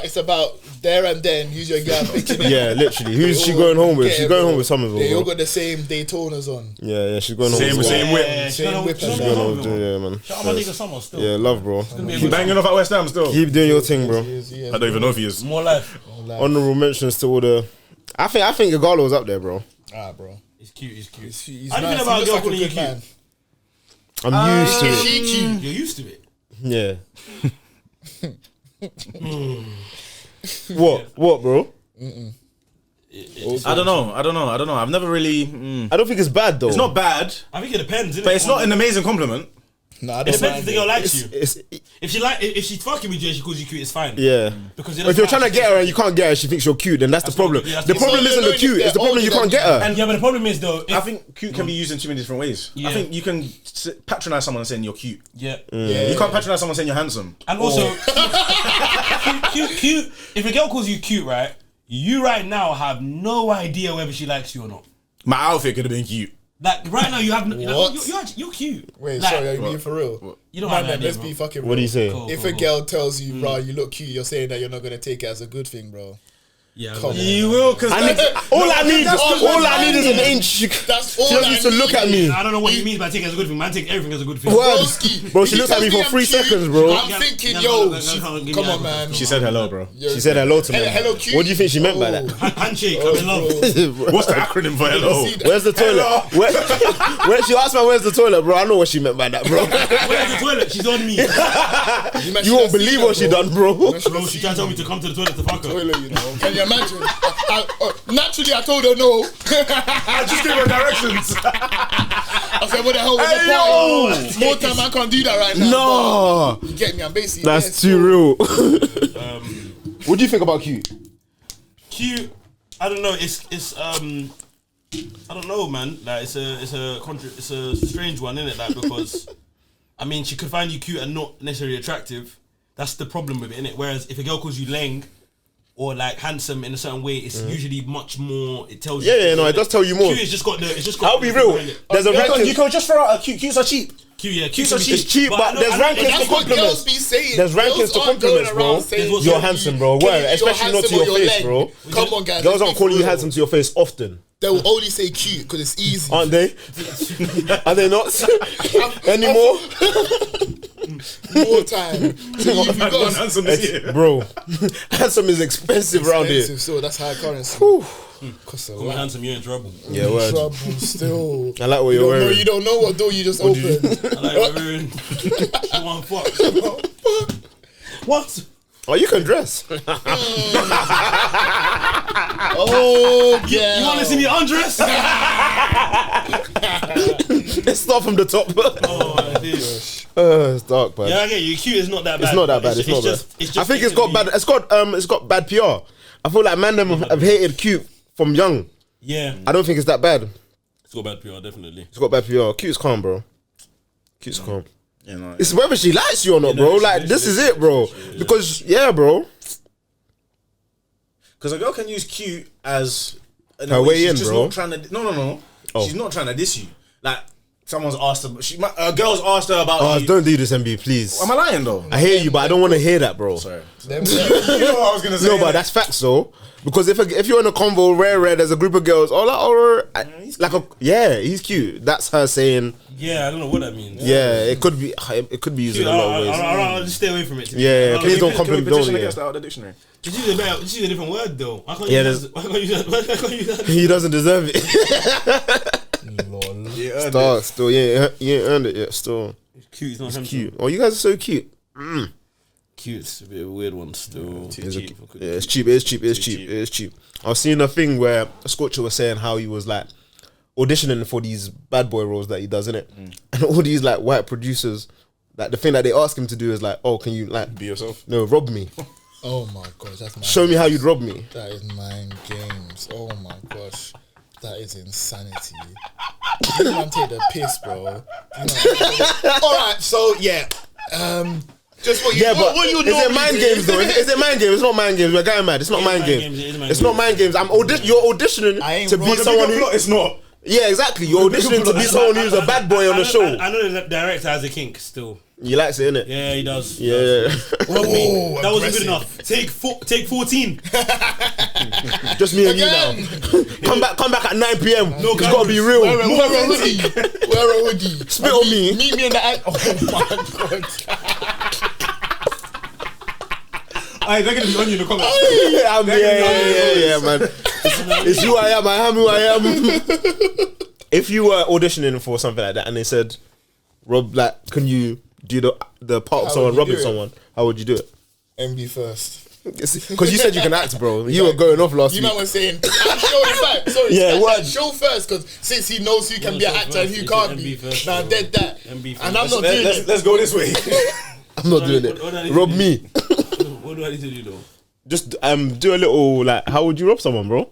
It's about there and then. Who's your guy picking? Yeah, literally. Who's she going home with? She's going home with Somerville. They all got the same Daytonas on. Yeah, she's going home with same whip. Same whip. She's going home with, yeah, man. Shout out my nigga Summer still. Yeah, love, bro. Keep banging off at West Ham still. Keep doing your thing, bro. I don't even know if he is. More life. Honorable mentions to all the. I think Igalo's up there, bro. Bro. He's cute. He's I nice. think about a girl He looks calling you like a good cute. man. I'm used to it. You're used to it. Yeah. What, bro? I don't know. I've never really. I don't think it's bad though. It's not bad, I think it depends, innit? but it's not an amazing compliment. No, I It don't depends if mind the girl it. likes you. It's If she's fucking with you and she calls you cute, it's fine. yeah. Because If you're trying to get her and you can't get her, she thinks you're cute, then that's the problem. yeah, that's The the problem problem. isn't the cute, it's the problem you can't get her. And yeah, but the problem is though, I think cute can be used in too many different ways. Yeah. I think you can patronize someone and saying you're cute. yeah. You can't patronize someone saying you're handsome. And also, cute. If a girl calls you cute, right? You right now have no idea whether she likes you or not. My outfit could have been cute. Like right now, you have. What? You're cute. Wait, like, sorry, are you being for real? You don't Man, have an idea, let's bro. be fucking real. What do you say? Cool. If a girl tells you, bro, you look cute, you're saying that you're not gonna take it as a good thing, bro. Yeah, Come on. You will, because All I need is an inch. That's all She just needs to look at me. I don't know what you mean by take it as a good thing. Man, take everything as a good thing. Broski. Bro, she looked at me for 3 seconds, bro. I'm thinking, Give come me on, man. she said hello, bro. She said hello to me. Hello, cute. What do you think she meant by that? Handshake, I'm in love. What's the acronym for hello? Where's the toilet? When she asked me where's the toilet, bro, I know what she meant by that, bro. Where's the toilet? She's on me. You won't believe what she done, bro. Bro, she tried to tell me to come to the toilet to fuck her. Can you imagine? Naturally, I told her no. I just gave her directions. I said, what the hell was the point? More time, I can't do that right now. No. You get me? I'm basically. That's too real. What do you think about cute? Cute. I don't know. It's I don't know, man. Like it's a strange one, isn't it? Like because I mean, she could find you cute and not necessarily attractive. That's the problem with it, innit? Whereas if a girl calls you leng or like handsome in a certain way, it's usually much more. It tells you. Yeah, no, it does tell you more. Cute is just got the. It's just got. I'll be real. There's a ranking. You can just throw out a cute. Cutes are cheap. Cutes are It's cheap, but there's rankings to compliments. There's rankings to compliments, bro. You're handsome, bro. Word, especially not to your face, bro. Come on, guys. Girls aren't calling you handsome to your face often. They will only say cute because it's easy. Aren't they? Are they not? Anymore? More time. So you got handsome this year. Bro, handsome is expensive around here. So that's high currency. Costs a Call me lot. handsome, you're in trouble. Yeah, word. Trouble still. I like what you're wearing. You don't know what door you just opened. I like what we're in. She want fuck. What? Oh, you can dress. Oh, yeah. You want to see me undress? Let's start from the top. Oh, dear. It's dark, man. Yeah, I get you. Cute is not that bad. It's not that bad. It's not bad. I think it's got bad. It's got bad PR. I feel like man them have hated cute from young. Yeah, I don't think it's that bad. it's got bad PR, definitely. It's got bad PR. Cute's calm, bro. Cute's calm. You know, It's whether she likes you or not, bro. Like this is it, bro. Because bro. because a girl can use cute as Her way in, she's just bro. Not trying to. No. Oh. She's not trying to diss you. Like someone's asked her. A girl's asked her about. Oh, you. don't do this, MB, please. Am I lying though? I hear you, but I don't want to hear that, bro. Sorry. Them- You know what I was gonna say. No, but that's facts, though. Because if you're in a convo, rare, there's a group of girls. He's cute. That's her saying. Yeah, I don't know what that means. Yeah, it could be used in a lot of ways. I'll just stay away from it. Yeah, please don't compliment. Petition Don't. against that out of the dictionary. Just use a different word though. I can't Yeah, use that. Why can't you use that? He doesn't deserve it. Lol. Still, you ain't earned it yet. Still, Cute, it's not handsome. cute. Oh, you guys are so cute. Cute's a bit of a weird one still. It's cheap. It's cheap. I was seeing a thing where a Scorcher was saying how he was like auditioning for these bad boy roles that he does, innit? And all these like white producers, like the thing that they ask him to do is like, oh, can you like Be yourself. No, rob me. Oh my gosh, that's my Show me how you'd rob me. That is mind games. Oh my gosh. That is insanity. You man take the piss, bro. Alright, so yeah. Just what you what you is it mind games though? Is it mind games? It's not mind games. We're going mad. It's not mind games. It's not mind games. You're auditioning to be someone who. It's not. Yeah, exactly. You're auditioning to be someone who's a bad boy on the show. I know the director has a kink still. He likes it, innit? Yeah, he does. Yeah. That wasn't good enough. Take 14. Just me and you now. Come back at 9 p.m. No, it's gotta be real. Wear a hoodie. Wear a hoodie. Spit on me. Meet me in the. Oh my god. They're gonna be on you in the comments. Yeah, man. It's who I am. I am who I am. If you were auditioning for something like that and they said, Rob, like, can you do the part of someone robbing someone? How would you do it? MB first. Because you said you can act, bro. You were going off last week. You man was saying, show in fact. Sorry, show first, because since he knows who can be an actor and who can't be. Now, dead that. And I'm not doing it. Let's go this way. I'm not doing it. Rob me. What do I need to do though? Just do a little, like, how would you rob someone, bro?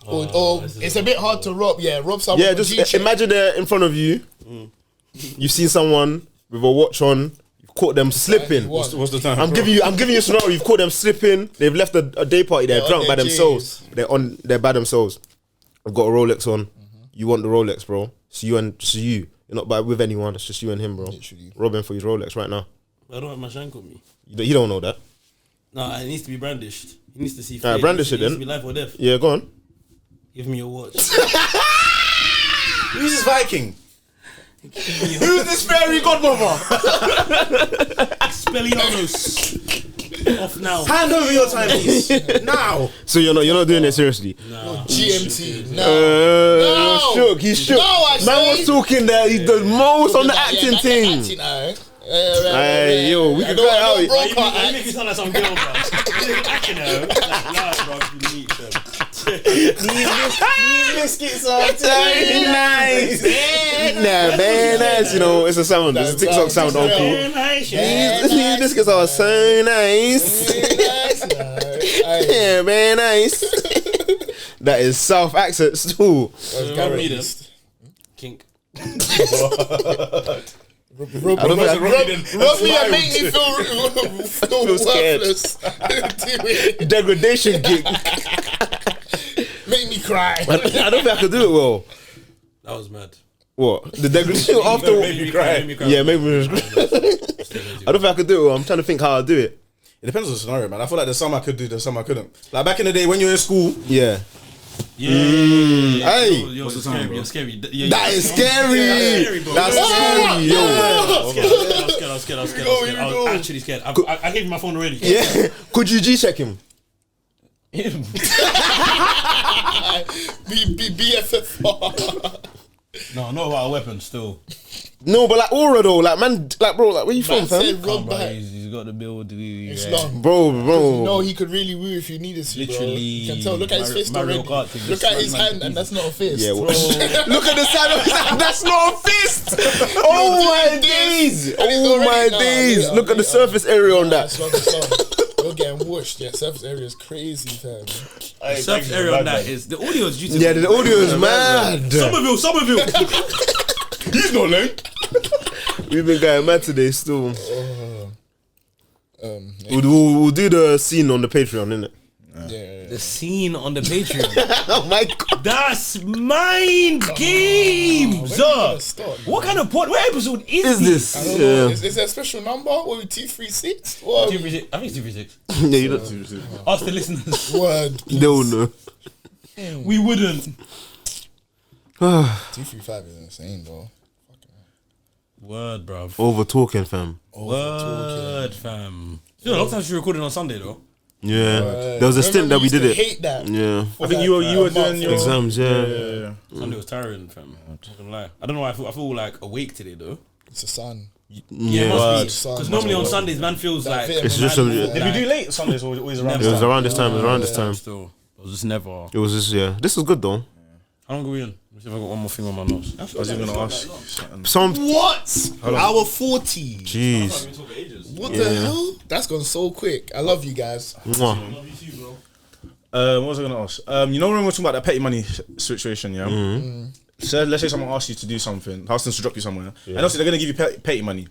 Or it's a bit hard to rob. Yeah, rob someone. Yeah, just imagine they're in front of you. You've seen someone with a watch on. You've caught them slipping. What's the time? I'm giving you a scenario. You've caught them slipping. They've left a day party. They're drunk by themselves. They're by themselves. I've got a Rolex on. You want the Rolex, bro? It's you. You're not with anyone. It's just you and him, bro. Literally. Rob him for his Rolex right now. I don't have my shank on me. You don't know that. No, it needs to be brandished. He needs to see. Alright, brandish it then. It needs to be life or death. Yeah, go on. Give me your watch. Who's this Viking? Who's this fairy godmother? Expelliarmus. Off now. Hand over your timepiece now. So you're not doing it seriously. No. GMT. No. Shook. He's shook. No, I say. Man was talking there. He does most on the acting thing. Hey, yo, we can go out. You make me sound like some girl, bro. Acting her. Bro. These biscuits are very nice. Very nice. You know, it's a sound. It's a TikTok sound, uncle. These biscuits are so nice. Yeah, very nice. That is South accent still. Kink. Rub me and make me feel worthless. Do it. Degradation gig. Make me cry. I don't think I could do it well. That was mad. What? The degradation after? Made me cry. Yeah, maybe. I don't think I could do it well. I'm trying to think how I'll do it. It depends on the scenario, man. I feel like there's some I could do, there's some I couldn't. Like back in the day when you were in school. Yeah. Hey, you're scary. That is scary. That's scary. I was actually scared. I gave him my phone already. Yeah. Could you G-check him? BFF. No, not about a weapon still. No, but like aura though, like man, like bro, like where you from, fam? He's got the build. It's long, bro. You know he could really woo if you needed to. Literally, bro. You can tell. Look at his fist already. Look at his hand, and that's not a fist. Yeah, look at the side of his hand. That's not a fist. Oh my days! Oh my days! Look at the surface area on that. You're getting whooshed. Yeah, surface area is crazy, fam. The surface area on that is the audio is due to. Yeah, the audio is mad. Somerville. He's not lame. We've been going mad today still. We'll do the scene on the Patreon, innit? Yeah. The scene on the Patreon. Oh my god. That's mind games. What kind of what episode is this? I don't know. Is there a special number? What we 236? I think it's 236. Yeah, you don't. Ask the listeners. Word. No. We wouldn't. 235 is insane, bro. Word, bro. Over talking, fam. Word, fam. You know, last time she recorded on Sunday though. Yeah, there was a stint that we did it. Hate that. Yeah, I think you were doing your exams. Yeah. Sunday was tiring, fam. I'm not gonna lie. I don't know why I feel like awake today though. It's the sun. Yeah, because normally on Sundays, man feels like it's just. Did we do late Sundays or always around? It was around this time. It was around this time. Still, it was just never. It was just This was good though. How long are we in? Let's see if I got one more thing on my nose. I was even gonna ask. What? Hour 40. Jeez. What the hell? That's gone so quick. I love you guys. Mwah. Love you too, bro. What was I gonna ask? You know when we were talking about that petty money situation, yeah? So let's say someone asks you to do something, asks them to drop you somewhere, and obviously they're gonna give you petty money.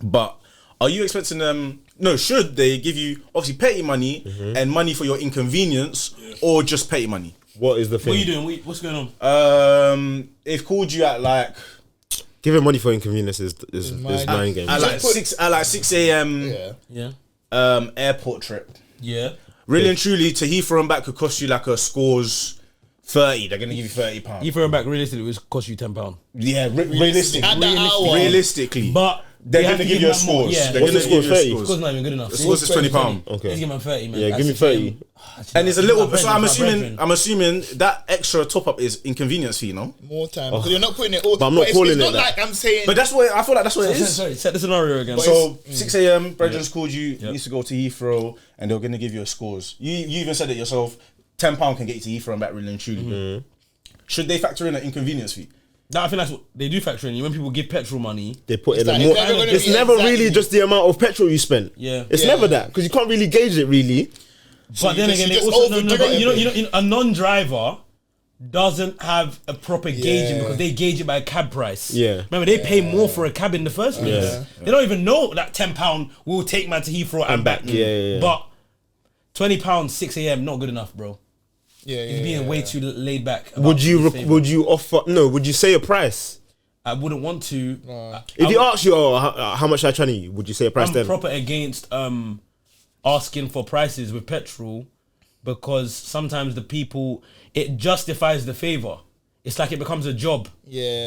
But are you expecting them? No, should they give you obviously petty money and money for your inconvenience, or just petty money? What is the thing? What are you doing? What's going on? They've called you at like giving money for inconvenience is mind game. At like 6 a.m. Yeah. Airport trip. Yeah. Really and truly, to Heathrow and back could cost you like a scores 30. They're gonna give you £30. You throw them back realistically, it would cost you £10. Yeah, realistically. But they're gonna give you a scores. Yeah. They're gonna give you a Score's scores. not even good enough. The scores is £20. Okay. Let's give them 30, man. Yeah, give me 30. And it's a little. So I'm assuming that extra top up is inconvenience fee, no? More time. Because you're not putting it all. But I'm not calling it It's not that. like I'm saying. But that's what I feel like. That's what it is. Sorry, set the scenario again. So 6 a.m. Brethren's called you. You need to go to Heathrow, and they're gonna give you a scores. You even said it yourself. £10 can get you to Heathrow and back really and truly. Should they factor in an inconvenience fee? No, I think that's what they do factor in. When people give petrol money, They put in like, more. it's It's never really just the amount of petrol you spent. Yeah. It's never that because you can't really gauge it really. but then again, they also you know, a non-driver doesn't have a proper gauging because they gauge it by a cab price. Yeah. Remember, they pay more for a cab in the first place. Yeah. They don't even know that £10 will take man to Heathrow and back. Yeah. But £20 6 a.m. not good enough, bro. You're Being way too laid back. Would you offer? No. Would you say a price? I wouldn't want to. If he asks you, how much should I charge you? Would you say a price I'm then? proper against asking for prices with petrol because sometimes the people, it justifies the favour. It's like it becomes a job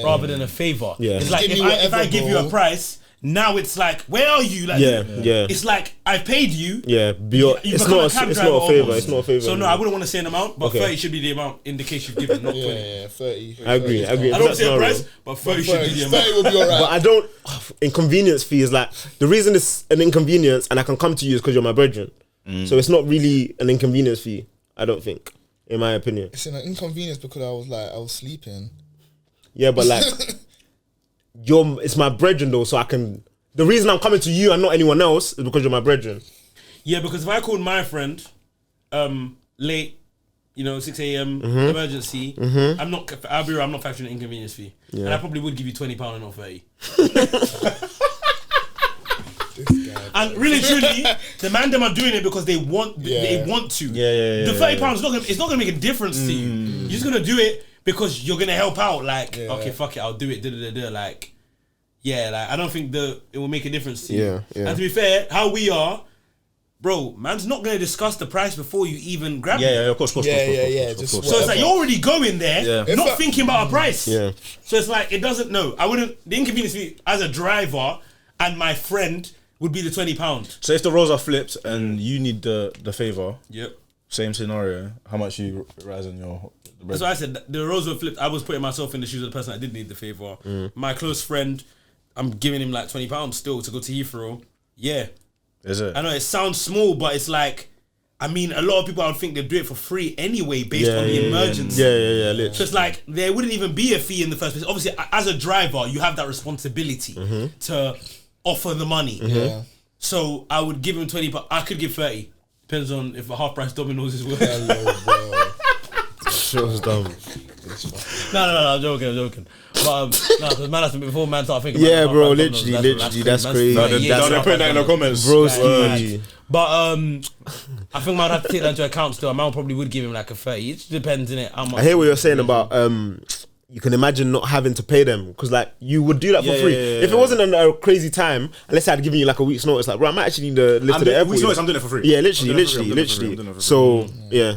rather than a favour. Yeah. It's like if I give you a price, now it's like, where are you? Like, Yeah. It's like I've paid you. Yeah, it's become not. cab It's driver not a favor. almost. It's not a favor. So no, I wouldn't want to say an amount, but Okay. 30 should be the amount in the case you've given, not 20. Yeah, 30. I agree. I don't want to say a price, but 30 should be the amount. 30 will be alright. But I don't. Inconvenience fee is like the reason it's an inconvenience, and I can come to you is because you're my brethren. So it's not really an inconvenience fee. I don't think, in my opinion. It's an inconvenience because I was sleeping. Yeah, but like, it's my brethren though, so I can. The reason I'm coming to you and not anyone else is because you're my brethren. Yeah, because if I called my friend late, 6 a.m. emergency. I'm not factoring the inconvenience fee, and I probably would give you £20 and not 30. And really, truly, the man them are doing it because they want to. The £30 it's not gonna make a difference to you. You're just gonna do it because you're gonna help out. Like, okay, fuck it, I'll do it. Like, I don't think it will make a difference to you. And to be fair, how we are, bro, man's not gonna discuss the price before you even grab it. Of course. So it's like you're already going there, not thinking about a price. Yeah. So it's like it doesn't. No, I wouldn't. The inconvenience fee as a driver and my friend would be the £20. So if the roles are flipped and you need the favour, Yep. same scenario, how much you rise on your... That's why I said the roles were flipped. I was putting myself in the shoes of the person that did need the favour. My close friend, I'm giving him like £20 still to go to Heathrow. Yeah. Is it? I know it sounds small, but it's like, I mean, a lot of people I would think they'd do it for free anyway based on the emergency. Yeah, literally. So it's like, there wouldn't even be a fee in the first place. Obviously, as a driver, you have that responsibility to offer the money. So I would give him 20, but I could give 30. Depends on if a half price Domino's is worth. Show's dumb. No, I'm joking. But because man, before man start thinking. Yeah, about bro, Domino's, literally, that's crazy. They're putting that in the comments. Bro, But I think man would have to take that into account still. Man probably would give him like a 30. It just depends, innit? I hear what you're saying about you can imagine not having to pay them because like you would do that for free. If it wasn't a crazy time, unless I had given you like a week's notice, like, bro, I might actually need to lift to the airport. Week's notice, I'm doing it for free. Yeah, literally. So yeah.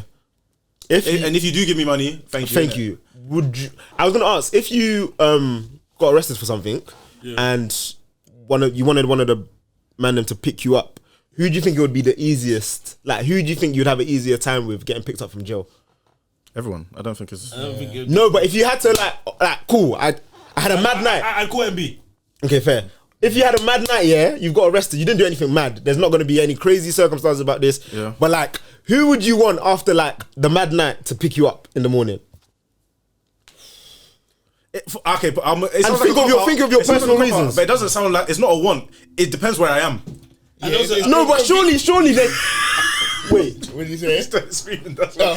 And if you do give me money, thank you. Would you? I was gonna ask if you got arrested for something and you wanted one of the man them to pick you up. Who do you think it would be the easiest? Like, who do you think you'd have an easier time with getting picked up from jail? Everyone. I don't think it's... No, but if you had to like cool, I had a mad night. I'd call MB. Okay, fair. If you had a mad night, you've got arrested, you didn't do anything mad. There's not going to be any crazy circumstances about this. Yeah. But like, who would you want after like the mad night to pick you up in the morning? Okay, but think of your personal reasons. But it doesn't sound like... It's not a want. It depends where I am. No, but surely they... Wait, what did you say? Screaming. No, surely.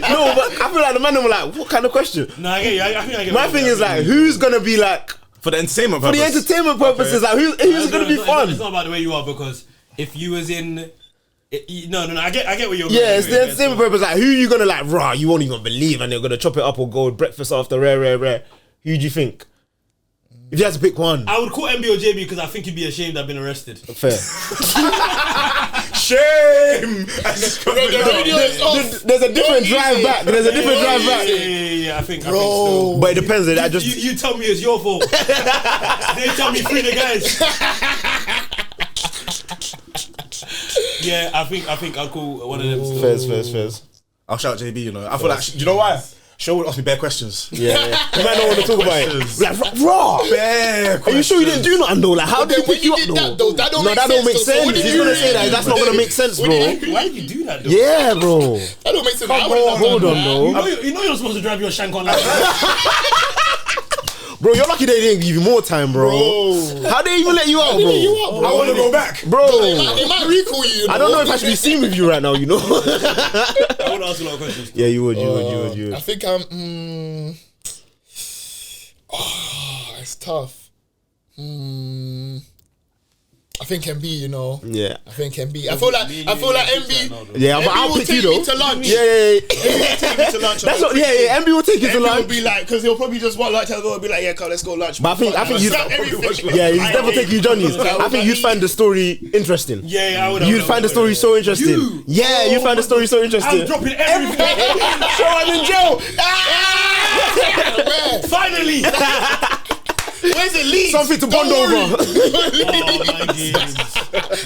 No, but I feel like the man were like, what kind of question? No, I get you. I think I get My thing is like, who's gonna be like for the entertainment purpose? For the entertainment purposes, like who's gonna be fun? It's not about the way you are because if you was in, no, I get where you're. Yeah, it's the entertainment purpose. Like, who you gonna like? Raw, you won't even believe, and they're gonna chop it up or go breakfast after rare. Who do you think? If you had to pick one, I would call MB or JB because I think you'd be ashamed I've been arrested. Fair. Shame. There's a different drive back. Yeah, I think so. But it depends. You tell me it's your fault. They tell me free the guys. Yeah, I think I'll call one of them. Fairs. I'll shout JB. I feel like you know why. Show would ask me bare questions. Yeah. You might not want to talk about it. Like, raw. Bare questions. Are you sure you didn't do nothing though? Like, how did you pick you up though? That don't make sense. He's gonna say that. That's not gonna make sense, bro. Why did you do that though? Yeah, bro. That don't make sense. Hold on, though. You know you're supposed to drive your shank on like that. Bro, you're lucky they didn't give you more time, bro. How they even let you out, bro? I want to go back, bro. They might recall you. I don't know if I should be seen with you right now. I want to ask a lot of questions. Yeah, you would. I think I'm. It's tough. I think MB, Yeah. I think MB. I feel like MB. Yeah, but I'll pick you though. To lunch. Yeah. Take me to lunch. That's what. Yeah. MB will take you to MB lunch. will be like, because he'll probably just want lunch and go and be like, yeah, come, let's go lunch. But I think you. Yeah, he's never take you Johnny's. I think you'd find the story interesting. Yeah, I would. You'd find the story so interesting. Yeah, you'd find the story so interesting. I'm dropping everything. So I'm in jail. Finally. Where's it lead? Something to bond over.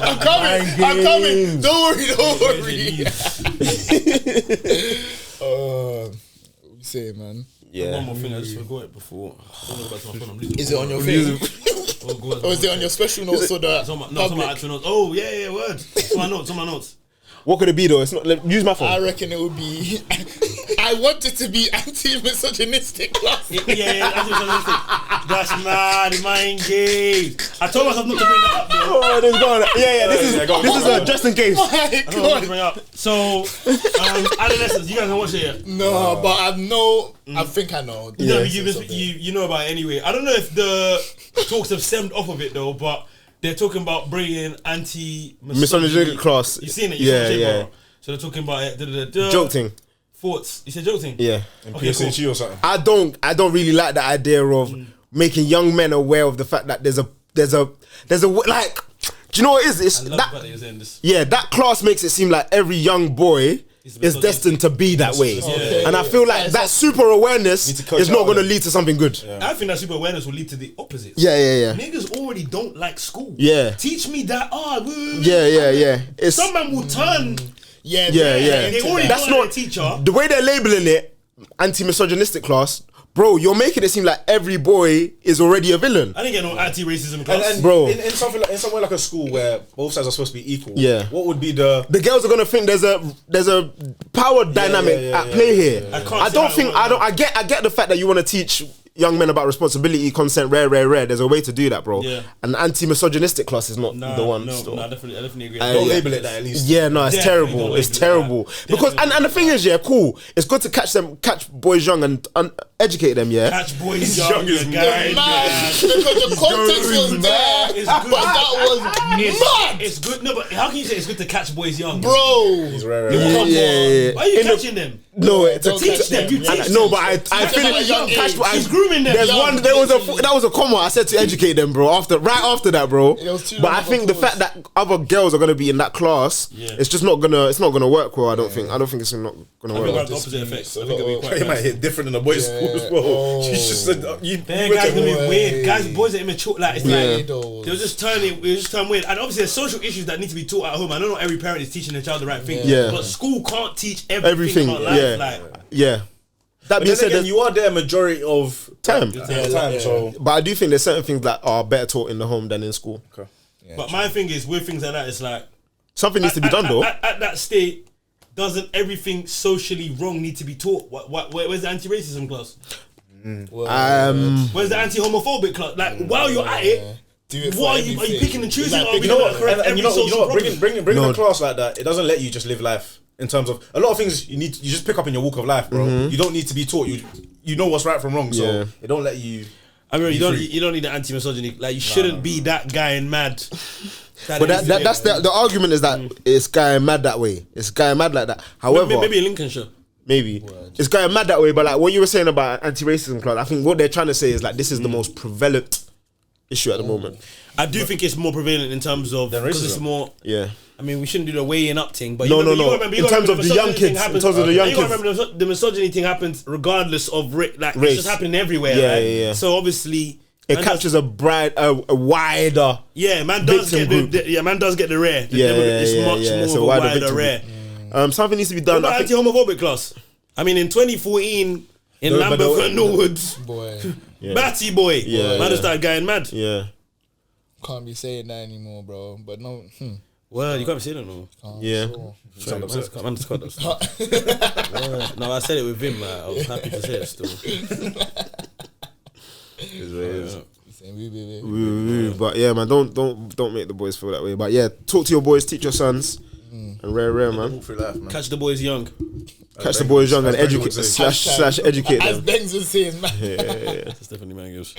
I'm coming. Don't worry. What you say, man? Yeah. One more thing, I just forgot it before. Is it on your face? Or is it on your special notes or the? No, it's on my actual notes. Oh, yeah, word. It's on my notes. What could it be though? It's not. Use my phone. I reckon it would be I want it to be anti-misogynistic class. Yeah, anti-misogynistic. That's mad, mind game. I told myself not to bring that up, though. Oh, this going. Yeah. This is a just in case. My I don't know what to God. bring up. So, adolescents, you guys can watch it yet? No, but I know. I think I know. You know, you know about it anyway. I don't know if the talks have stemmed off of it though, but they're talking about bringing Misogynistic class. You seen it? Yeah. Bro. So they're talking about it. Joke thing. Thoughts? You said joke thing? Yeah. Okay, cool. PSHE or something. I don't really like the idea of making young men aware of the fact that there's a like. Do you know what it is? It's I love the fact that you're saying this. Yeah, that class makes it seem like every young boy is destined to be that way. And I feel like that super awareness is not going to lead to something good. I think that super awareness will lead to the opposite. Yeah. Niggas already don't like school. Yeah. Teach me that. Yeah. It's, Some man will turn. yeah. They already That's don't not like a teacher. the way they're labeling it. Anti-misogynistic class, bro. You're making it seem like every boy is already a villain. I didn't get no anti-racism class. And Bro. in somewhere like a school where both sides are supposed to be equal. Yeah. What would be the girls are gonna think there's a power dynamic at play here. I get the fact that you want to teach young men about responsibility, consent, rare. There's a way to do that, bro. Yeah. An anti-misogynistic class is not the one. No, still. I definitely agree. don't label it that at least. Yeah, no, it's Definitely terrible. don't It's label it terrible. that. Because and the thing is, yeah, cool. It's good to catch boys young and educate them, yeah. Catch boys young, guys. Man, because the context was there, It's but good. that was mad, It's good. No, but how can you say it's good to catch boys young? bro. It's rare. Come on. Yeah. Why are you catching them? No, to Don't teach catch them. them. You teach No, them. but I Teach them feel at a young age. She's grooming them. There's Young, one. That was a comma. I said to educate them, bro. Right after that, bro. was too But long I of a think the pause. fact that other girls are gonna be in that class, it's just not gonna. It's not gonna work well. I don't think it's not gonna I think we'll work. have the opposite effects. I think it'll be quite It might nice. hit different in the boys' school as well. She's just said, Man, guys gonna be weird. Guys, boys are immature. Like it's like Those. they'll just turn weird. And obviously, there's social issues that need to be taught at home. I don't know every parent is teaching their child the right thing. Yeah. But school can't teach everything about life. Yeah, Like, yeah. That But being then said, again, you are there majority of time. time. So But I do think there's certain things that are better taught in the home than in school. but my thing is with things like that, it's like Something needs to be done, though. At that state, doesn't everything socially wrong need to be taught? Where's the anti-racism class? Where's the anti-homophobic class? Like while you're at it, Do it for what are you everything. picking and choosing? Like, Are we you know gonna what? correct And every you know social what? problem? Bringing a class like that, it doesn't let you just live life. In terms of a lot of things, you just pick up in your walk of life, bro. You don't need to be taught. You know what's right from wrong, so it don't let you. I mean, you don't need the anti-misogyny. Like you shouldn't be that guy in Mad. But that's the argument is that it's going mad that way. It's going mad like that. However, maybe in Lincolnshire. maybe it's going mad that way. But like what you were saying about anti-racism class, I think what they're trying to say is like this is the most prevalent issue at the moment. I do think it's more prevalent in terms of because it's racism. more. Yeah. I mean, we shouldn't do the weighing up thing, but No. you In terms of the young kids, in terms of the young you kids. remember the misogyny thing happens regardless of like Race. it's just happening everywhere. Yeah, right? yeah. So obviously, It man captures a wider. man does victim get group. man does get the rare. It's Much more of a wider victim rare. group. Something needs to be done. What about I think, anti-homophobic class? I mean, in 2014 in No, but Lambeth the- and Norwoods, Boy, Batty boy, Yeah, man, yeah. started going mad. yeah, can't be saying that anymore, bro. But no, Well, you can't say that no. yeah. Sorry, man, just cut that stuff. No, I said it with him. I was happy to say it still. But yeah, man, don't make the boys feel that way. But yeah, talk to your boys, teach your sons, and rare man. Walk through life, man. Catch the boys young. Catch the boys young and As Benny educate would say. slash educate as them. Benz was saying, man. That's definitely mangoes.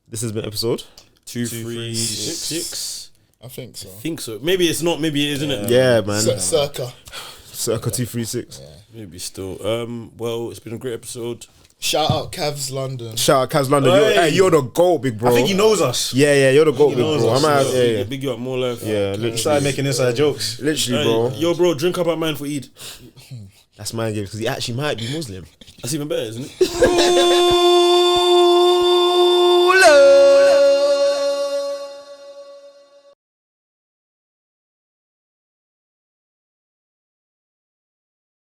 This has been episode 236. I think so. I think so. Maybe it's not. Maybe it isn't it? Yeah, man. Circa. Circa 236. Maybe still. Well, it's been a great episode. Shout out Cavs London. Shout out Kaz London. You're the GOAT, big bro. I think he knows us. Yeah, you're the GOAT, big knows bro. us, I'm out. Yeah, Big you up more life. He started making inside jokes. literally, bro. Yo, bro, drink up at man for Eid. That's my game because he actually might be Muslim. That's even better, isn't it?